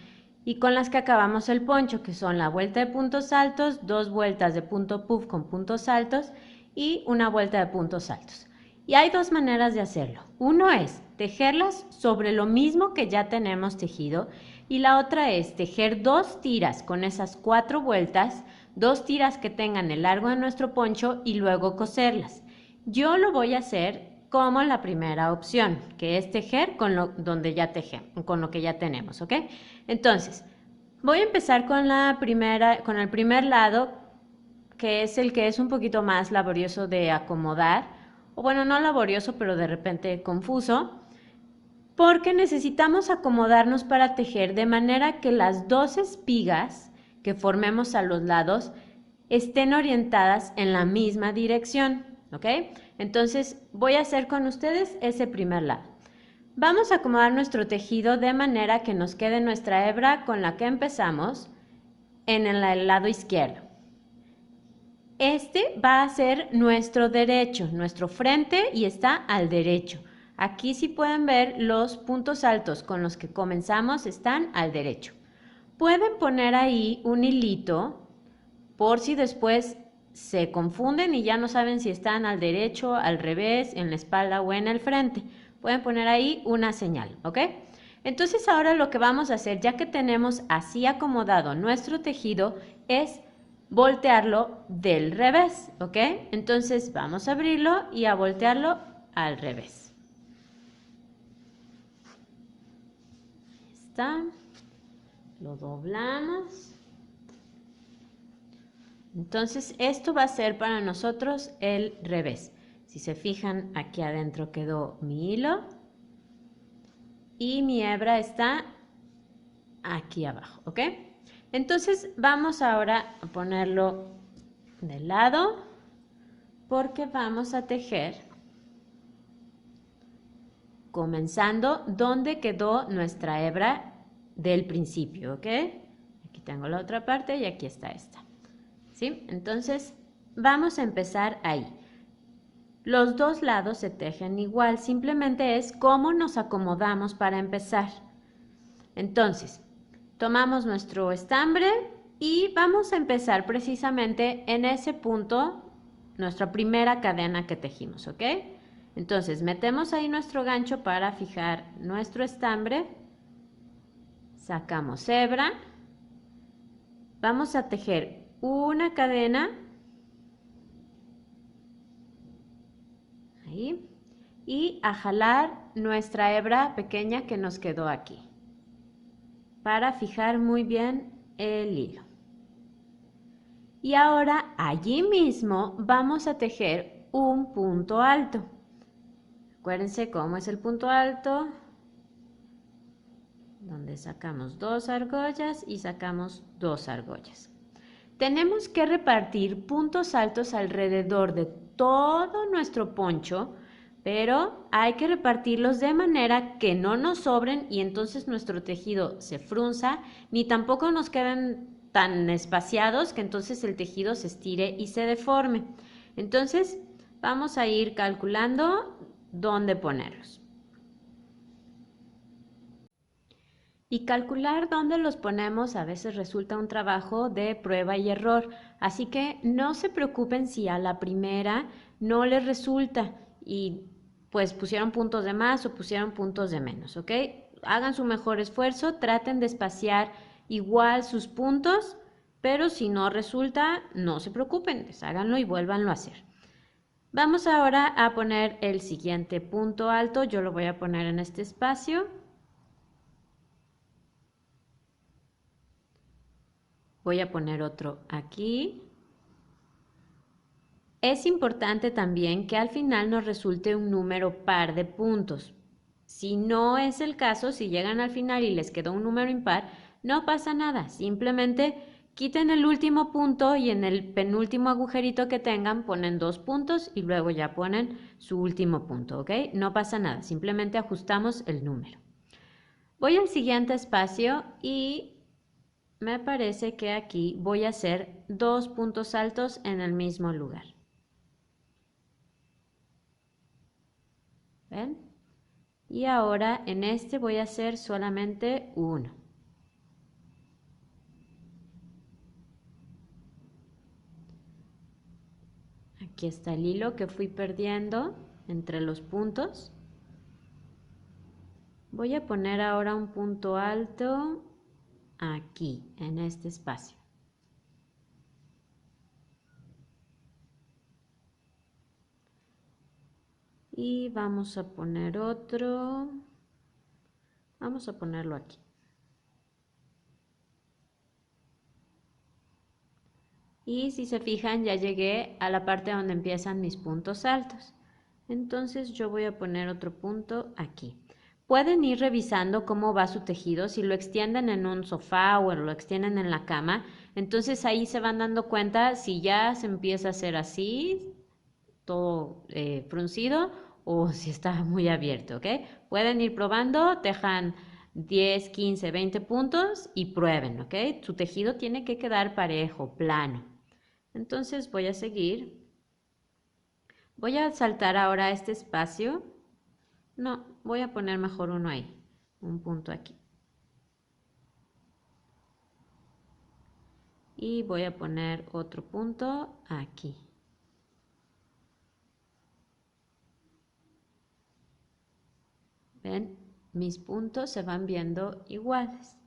y con las que acabamos el poncho, que son la vuelta de puntos altos, 2 vueltas de punto puff con puntos altos y una vuelta de puntos altos. Y hay 2 maneras de hacerlo. Uno es tejerlas sobre lo mismo que ya tenemos tejido y la otra es tejer 2 tiras con esas 4 vueltas, 2 tiras que tengan el largo de nuestro poncho y luego coserlas. Yo lo voy a hacer como la primera opción, que es tejer con lo que ya tenemos, ¿ok? Entonces, voy a empezar con el primer lado, que es el que es un poquito más laborioso de acomodar, o bueno, no laborioso, pero de repente confuso, porque necesitamos acomodarnos para tejer de manera que las 2 espigas que formemos a los lados estén orientadas en la misma dirección, ¿ok? Entonces voy a hacer con ustedes ese primer lado. Vamos a acomodar nuestro tejido de manera que nos quede nuestra hebra con la que empezamos en el lado izquierdo. Este va a ser nuestro derecho, nuestro frente y está al derecho. Aquí si pueden ver los puntos altos con los que comenzamos están al derecho. Pueden poner ahí un hilito por si después se confunden y ya no saben si están al derecho, al revés, en la espalda o en el frente. Pueden poner ahí una señal, ¿ok? Entonces ahora lo que vamos a hacer, ya que tenemos así acomodado nuestro tejido, es voltearlo del revés, ¿ok? Entonces vamos a abrirlo y a voltearlo al revés. Ahí está. Lo doblamos. Entonces esto va a ser para nosotros el revés. Si se fijan, aquí adentro quedó mi hilo y mi hebra está aquí abajo, ¿ok? Entonces vamos ahora a ponerlo de lado porque vamos a tejer comenzando donde quedó nuestra hebra del principio, ¿ok? Aquí tengo la otra parte y aquí está esta. ¿Sí? Entonces, vamos a empezar ahí. Los dos lados se tejen igual, simplemente es cómo nos acomodamos para empezar. Entonces, tomamos nuestro estambre y vamos a empezar precisamente en ese punto, nuestra primera cadena que tejimos, ¿ok? Entonces, metemos ahí nuestro gancho para fijar nuestro estambre, sacamos hebra, vamos a tejer una cadena ahí y a jalar nuestra hebra pequeña que nos quedó aquí para fijar muy bien el hilo. Y ahora allí mismo vamos a tejer un punto alto. Acuérdense cómo es el punto alto, donde sacamos 2 argollas y sacamos 2 argollas. Tenemos que repartir puntos altos alrededor de todo nuestro poncho, pero hay que repartirlos de manera que no nos sobren y entonces nuestro tejido se frunza, ni tampoco nos queden tan espaciados que entonces el tejido se estire y se deforme. Entonces vamos a ir calculando dónde ponerlos. Y calcular dónde los ponemos a veces resulta un trabajo de prueba y error, así que no se preocupen si a la primera no les resulta y pues pusieron puntos de más o pusieron puntos de menos, ¿ok? Hagan su mejor esfuerzo, traten de espaciar igual sus puntos, pero si no resulta, no se preocupen, háganlo y vuélvanlo a hacer. Vamos ahora a poner el siguiente punto alto, yo lo voy a poner en este espacio. Voy a poner otro aquí. Es importante también que al final nos resulte un número par de puntos. Si no es el caso, si llegan al final y les quedó un número impar, no pasa nada. Simplemente quiten el último punto y en el penúltimo agujerito que tengan ponen 2 puntos y luego ya ponen su último punto, ¿ok? No pasa nada, simplemente ajustamos el número. Voy al siguiente espacio y me parece que aquí voy a hacer 2 puntos altos en el mismo lugar. ¿Ven? Y ahora en este voy a hacer solamente 1. Aquí está el hilo que fui perdiendo entre los puntos. Voy a poner ahora un punto alto aquí, en este espacio. Y vamos a poner otro. Vamos a ponerlo aquí. Y si se fijan, ya llegué a la parte donde empiezan mis puntos altos. Entonces yo voy a poner otro punto aquí. Pueden ir revisando cómo va su tejido, si lo extienden en un sofá o lo extienden en la cama, entonces ahí se van dando cuenta si ya se empieza a hacer así, todo fruncido, o si está muy abierto, ¿ok? Pueden ir probando, tejan 10, 15, 20 puntos y prueben, ¿ok? Su tejido tiene que quedar parejo, plano. Entonces voy a seguir. Voy a saltar ahora a este espacio. No, voy a poner mejor uno ahí, un punto aquí. y voy a poner otro punto aquí. ¿Ven? Mis puntos se van viendo iguales.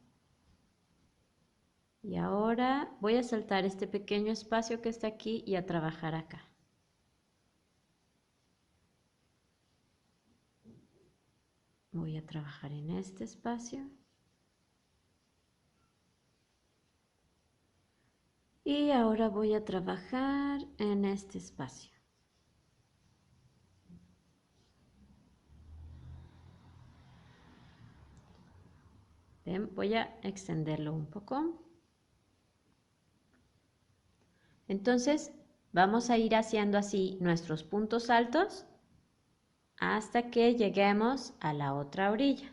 Y ahora voy a saltar este pequeño espacio que está aquí y a trabajar acá. Voy a trabajar en este espacio. Y ahora voy a trabajar en este espacio. Ven, voy a extenderlo un poco. Entonces, vamos a ir haciendo así nuestros puntos altos hasta que lleguemos a la otra orilla.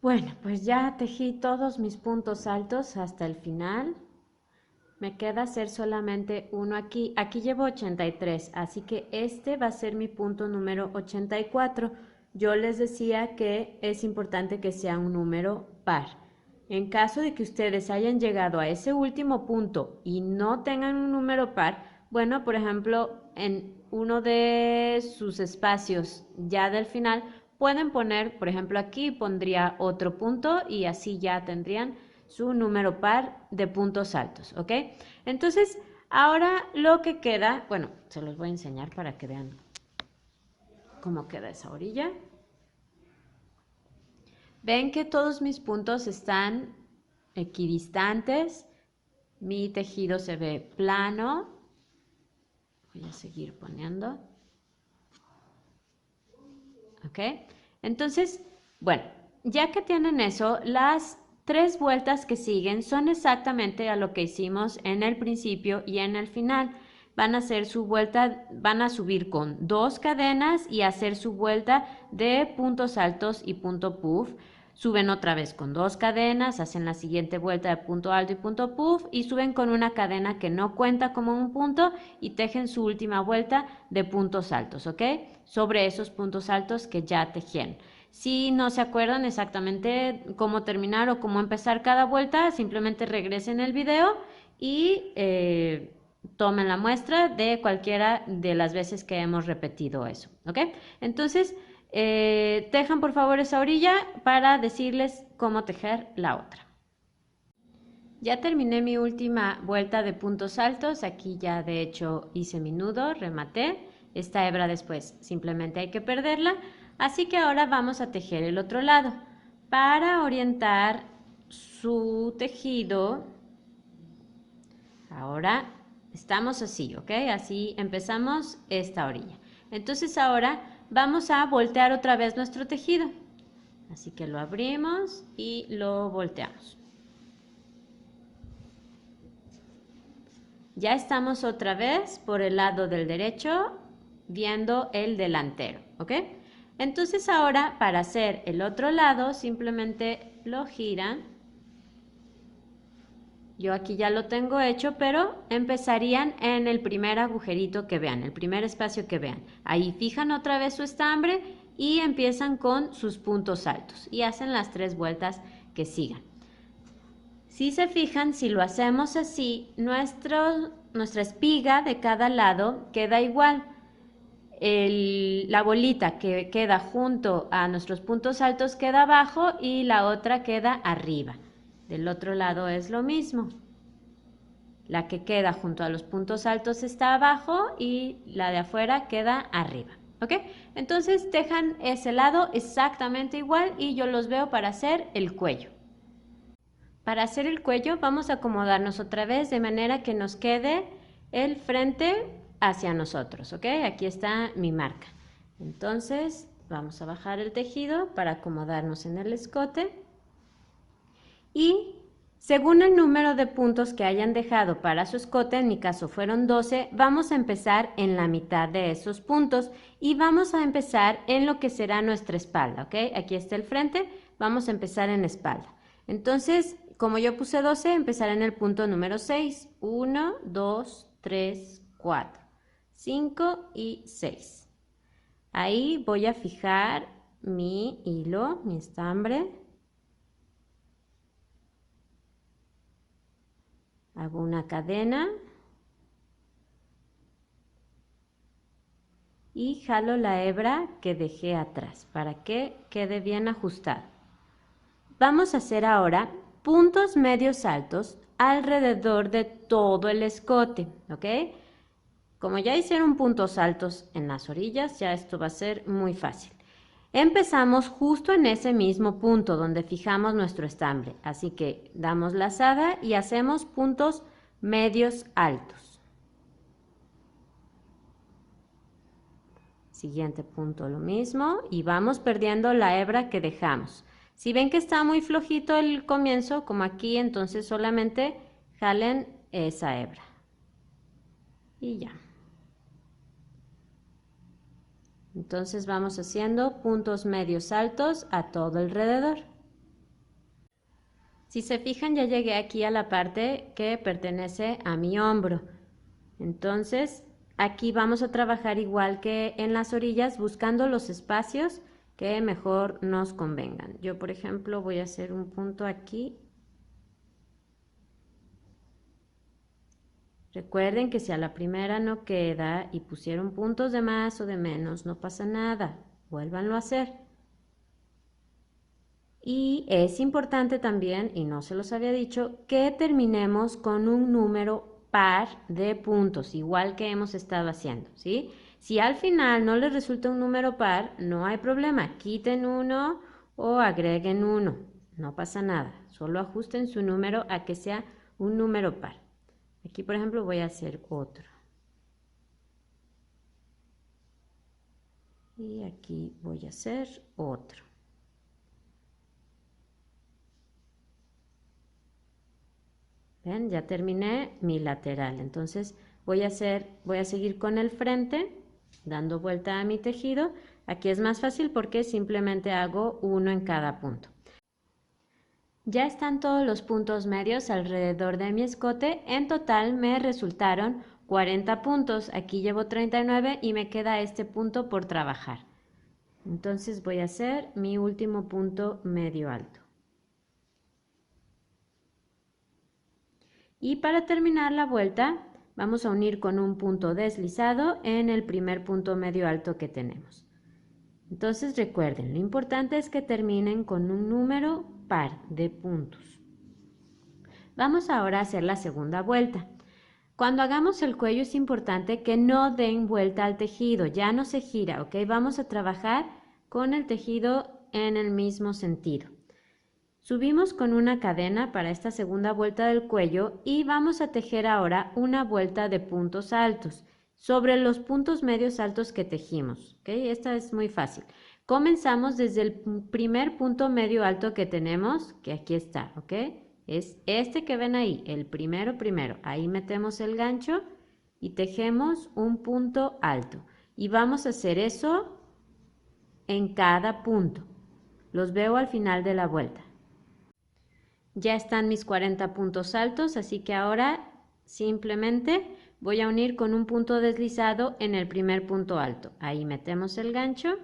Bueno, pues ya tejí todos mis puntos altos hasta el final. Me queda hacer solamente uno aquí. Aquí llevo 83, así que este va a ser mi punto número 84. Yo les decía que es importante que sea un número par. En caso de que ustedes hayan llegado a ese último punto y no tengan un número par, bueno, por ejemplo, en uno de sus espacios ya del final, pueden poner, por ejemplo, aquí pondría otro punto y así ya tendrían su número par de puntos altos, ¿ok? Entonces, ahora lo que queda, bueno, se los voy a enseñar para que vean cómo queda esa orilla. Ven que todos mis puntos están equidistantes, mi tejido se ve plano. Voy a seguir poniendo. ¿Ok? Entonces, bueno, ya que tienen eso, las 3 vueltas que siguen son exactamente a lo que hicimos en el principio y en el final. Van a hacer su vuelta, van a subir con 2 cadenas y hacer su vuelta de puntos altos y punto puff. Suben otra vez con 2 cadenas, hacen la siguiente vuelta de punto alto y punto puff y suben con una cadena que no cuenta como un punto y tejen su última vuelta de puntos altos, ¿ok? Sobre esos puntos altos que ya tejieron. Si no se acuerdan exactamente cómo terminar o cómo empezar cada vuelta, simplemente regresen el video y tomen la muestra de cualquiera de las veces que hemos repetido eso, ¿ok? Entonces, tejan por favor esa orilla para decirles cómo tejer la otra. Ya terminé mi última vuelta de puntos altos, aquí ya de hecho hice mi nudo, rematé. Esta hebra después simplemente hay que perderla, así que ahora vamos a tejer el otro lado. Para orientar su tejido, ahora estamos así, ¿ok? Así empezamos esta orilla. Entonces ahora vamos a voltear otra vez nuestro tejido. Así que lo abrimos y lo volteamos. Ya estamos otra vez por el lado del derecho viendo el delantero, ¿ok? Entonces ahora para hacer el otro lado simplemente lo giran. Yo aquí ya lo tengo hecho, pero empezarían en el primer agujerito que vean, el primer espacio que vean. Ahí fijan otra vez su estambre y empiezan con sus puntos altos y hacen las 3 vueltas que sigan. Si se fijan, si lo hacemos así, nuestra espiga de cada lado queda igual. La bolita que queda junto a nuestros puntos altos queda abajo y la otra queda arriba. Del otro lado es lo mismo. La que queda junto a los puntos altos está abajo y la de afuera queda arriba. ¿Ok? Entonces tejan ese lado exactamente igual y yo los veo para hacer el cuello. Para hacer el cuello vamos a acomodarnos otra vez de manera que nos quede el frente hacia nosotros, ¿ok? Aquí está mi marca. Entonces vamos a bajar el tejido para acomodarnos en el escote y según el número de puntos que hayan dejado para su escote, en mi caso fueron 12, vamos a empezar en la mitad de esos puntos y vamos a empezar en lo que será nuestra espalda, ¿ok? Aquí está el frente, vamos a empezar en espalda. Entonces, como yo puse 12, empezaré en el punto número 6. 1, 2, 3, 4, 5 y 6. Ahí voy a fijar mi hilo, mi estambre. Hago una cadena y jalo la hebra que dejé atrás para que quede bien ajustado. Vamos a hacer ahora puntos medios altos alrededor de todo el escote, ¿ok? Como ya hicieron puntos altos en las orillas, ya esto va a ser muy fácil. Empezamos justo en ese mismo punto donde fijamos nuestro estambre, así que damos lazada y hacemos puntos medios altos. Siguiente punto lo mismo y vamos perdiendo la hebra que dejamos. Si ven que está muy flojito el comienzo, como aquí, entonces solamente jalen esa hebra. Y ya. Entonces vamos haciendo puntos medios altos a todo alrededor. Si se fijan, ya llegué aquí a la parte que pertenece a mi hombro. Entonces, aquí vamos a trabajar igual que en las orillas, buscando los espacios que mejor nos convengan. Yo, por ejemplo, voy a hacer un punto aquí. Recuerden que si a la primera no queda y pusieron puntos de más o de menos, no pasa nada, vuélvanlo a hacer. Y es importante también, y no se los había dicho, que terminemos con un número par de puntos, igual que hemos estado haciendo, ¿sí? Si al final no les resulta un número par, no hay problema, quiten uno o agreguen uno, no pasa nada, solo ajusten su número a que sea un número par. Aquí, por ejemplo, voy a hacer otro. Y aquí voy a hacer otro. ¿Ven? Ya terminé mi lateral. Entonces voy a seguir con el frente, dando vuelta a mi tejido. Aquí es más fácil porque simplemente hago uno en cada punto. Ya están todos los puntos medios alrededor de mi escote. En total me resultaron 40 puntos. Aquí llevo 39 y me queda este punto por trabajar. Entonces voy a hacer mi último punto medio alto. Y para terminar la vuelta vamos a unir con un punto deslizado en el primer punto medio alto que tenemos. Entonces recuerden, lo importante es que terminen con un número par de puntos. Vamos ahora a hacer la segunda vuelta. Cuando hagamos el cuello es importante que no den vuelta al tejido, ya no se gira, ¿ok? Vamos a trabajar con el tejido en el mismo sentido. Subimos con una cadena para esta segunda vuelta del cuello y vamos a tejer ahora una vuelta de puntos altos sobre los puntos medios altos que tejimos, ¿ok? Esta es muy fácil. Comenzamos desde el primer punto medio alto que tenemos, que aquí está, ¿ok? Es este que ven ahí, el primero. Ahí metemos el gancho y tejemos un punto alto. Y vamos a hacer eso en cada punto. Los veo al final de la vuelta. Ya están mis 40 puntos altos, así que ahora simplemente voy a unir con un punto deslizado en el primer punto alto. Ahí metemos el gancho,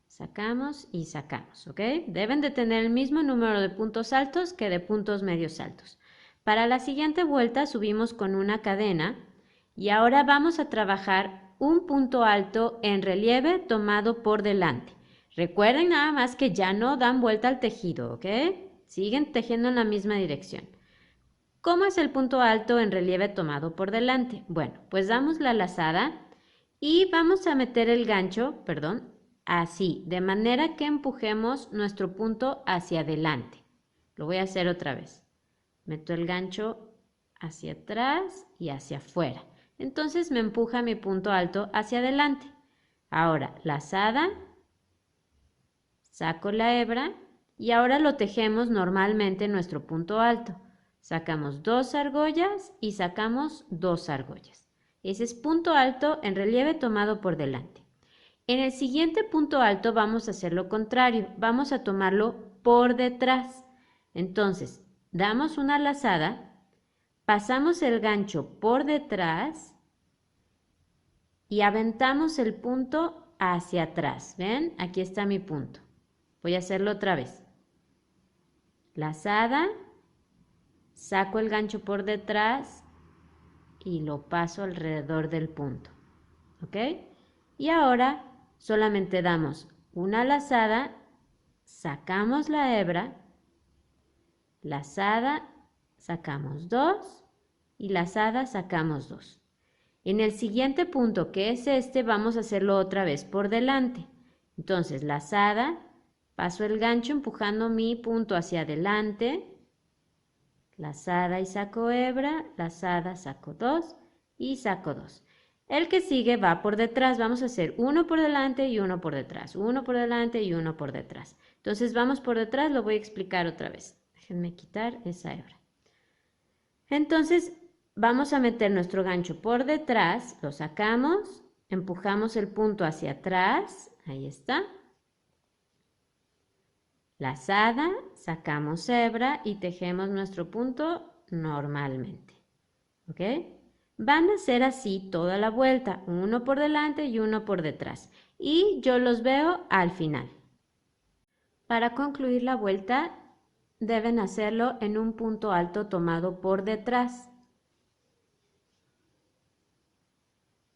sacamos y sacamos, ¿ok? Deben de tener el mismo número de puntos altos que de puntos medios altos. Para la siguiente vuelta subimos con una cadena y ahora vamos a trabajar un punto alto en relieve tomado por delante. Recuerden nada más que ya no dan vuelta al tejido, ¿ok? Siguen tejiendo en la misma dirección. ¿Cómo es el punto alto en relieve tomado por delante? Bueno, pues damos la lazada y vamos a meter el gancho, así, de manera que empujemos nuestro punto hacia adelante. Lo voy a hacer otra vez. Meto el gancho hacia atrás y hacia afuera. Entonces me empuja mi punto alto hacia adelante. Ahora, lazada, saco la hebra y ahora lo tejemos normalmente en nuestro punto alto. Sacamos 2 argollas y sacamos 2 argollas. Ese es punto alto en relieve tomado por delante. En el siguiente punto alto vamos a hacer lo contrario, vamos a tomarlo por detrás. Entonces, damos una lazada, pasamos el gancho por detrás y aventamos el punto hacia atrás. ¿Ven? Aquí está mi punto. Voy a hacerlo otra vez. Lazada, saco el gancho por detrás y lo paso alrededor del punto, ¿ok? Y ahora solamente damos una lazada, sacamos la hebra, lazada, sacamos 2 y lazada, sacamos 2. En el siguiente punto, que es este, vamos a hacerlo otra vez por delante. Entonces, lazada, paso el gancho empujando mi punto hacia adelante, lazada y saco hebra, lazada, saco 2 y saco 2. El que sigue va por detrás, vamos a hacer uno por delante y uno por detrás, uno por delante y uno por detrás. Entonces vamos por detrás, lo voy a explicar otra vez. Déjenme quitar esa hebra. Entonces vamos a meter nuestro gancho por detrás, lo sacamos, empujamos el punto hacia atrás, ahí está. Lazada, sacamos hebra y tejemos nuestro punto normalmente, ¿ok? Van a ser así toda la vuelta, uno por delante y uno por detrás. Y yo los veo al final. Para concluir la vuelta, deben hacerlo en un punto alto tomado por detrás.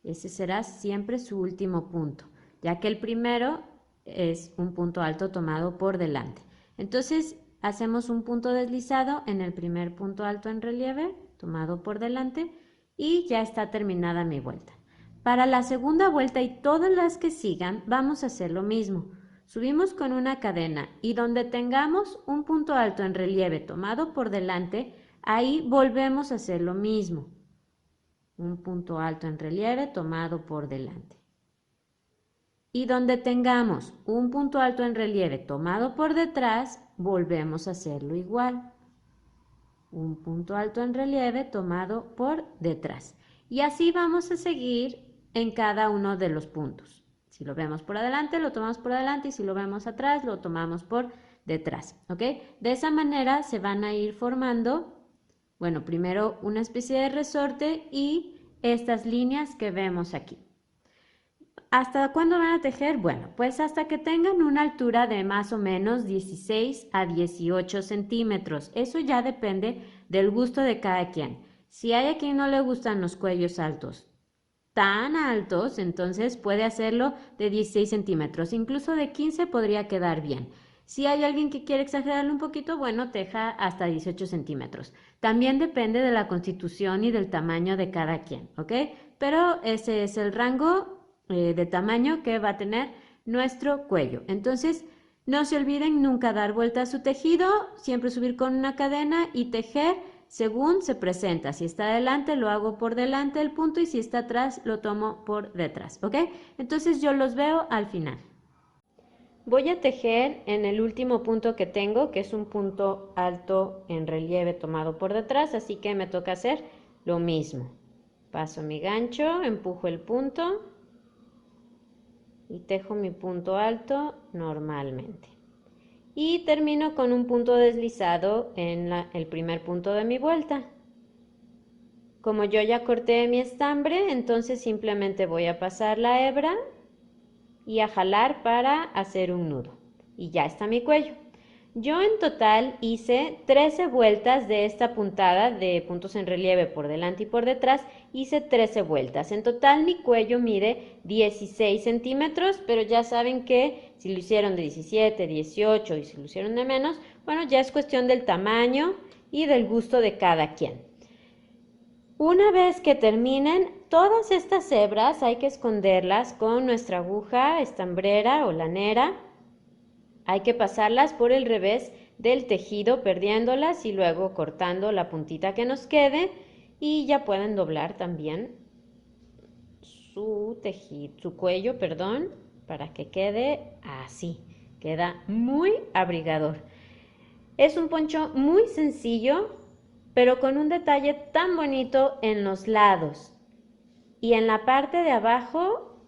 Ese será siempre su último punto, ya que el primero es un punto alto tomado por delante. Entonces, hacemos un punto deslizado en el primer punto alto en relieve, tomado por delante, y ya está terminada mi vuelta. Para la segunda vuelta y todas las que sigan, vamos a hacer lo mismo. Subimos con una cadena y donde tengamos un punto alto en relieve tomado por delante, ahí volvemos a hacer lo mismo. Un punto alto en relieve tomado por delante. Y donde tengamos un punto alto en relieve tomado por detrás, volvemos a hacerlo igual. Un punto alto en relieve tomado por detrás. Y así vamos a seguir en cada uno de los puntos. Si lo vemos por adelante, lo tomamos por adelante, y si lo vemos atrás, lo tomamos por detrás, ¿ok? De esa manera se van a ir formando, bueno, primero una especie de resorte y estas líneas que vemos aquí. ¿Hasta cuándo van a tejer? Bueno, pues hasta que tengan una altura de más o menos 16 a 18 centímetros. Eso ya depende del gusto de cada quien. Si hay a quien no le gustan los cuellos altos, tan altos, entonces puede hacerlo de 16 centímetros. Incluso de 15 podría quedar bien. Si hay alguien que quiere exagerarlo un poquito, bueno, teja hasta 18 centímetros. También depende de la constitución y del tamaño de cada quien, ¿ok? Pero ese es el rango de tamaño que va a tener nuestro cuello. Entonces, no se olviden nunca dar vuelta a su tejido, siempre subir con una cadena y tejer según se presenta. Si está adelante, lo hago por delante del punto y si está atrás, lo tomo por detrás, ¿ok? Entonces, yo los veo al final. Voy a tejer en el último punto que tengo, que es un punto alto en relieve tomado por detrás, así que me toca hacer lo mismo. Paso mi gancho, empujo el punto y tejo mi punto alto normalmente. Y termino con un punto deslizado en el primer punto de mi vuelta. Como yo ya corté mi estambre, entonces simplemente voy a pasar la hebra y a jalar para hacer un nudo. Y ya está mi cuello. Yo en total hice 13 vueltas de esta puntada de puntos en relieve por delante y por detrás. Hice 13 vueltas. En total mi cuello mide 16 centímetros, pero ya saben que si lo hicieron de 17, 18 y si lo hicieron de menos, bueno, ya es cuestión del tamaño y del gusto de cada quien. Una vez que terminen, todas estas hebras hay que esconderlas con nuestra aguja estambrera o lanera. Hay que pasarlas por el revés del tejido, perdiéndolas y luego cortando la puntita que nos quede. Y ya pueden doblar también su cuello, para que quede así. Queda muy abrigador. Es un poncho muy sencillo, pero con un detalle tan bonito en los lados y en la parte de abajo,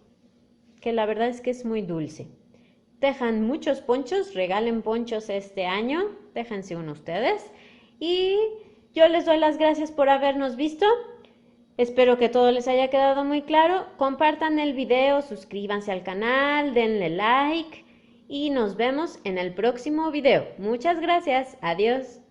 que la verdad es que es muy dulce. Tejan muchos ponchos, regalen ponchos este año, déjense uno ustedes. Y yo les doy las gracias por habernos visto. Espero que todo les haya quedado muy claro. Compartan el video, suscríbanse al canal, denle like y nos vemos en el próximo video. Muchas gracias, adiós.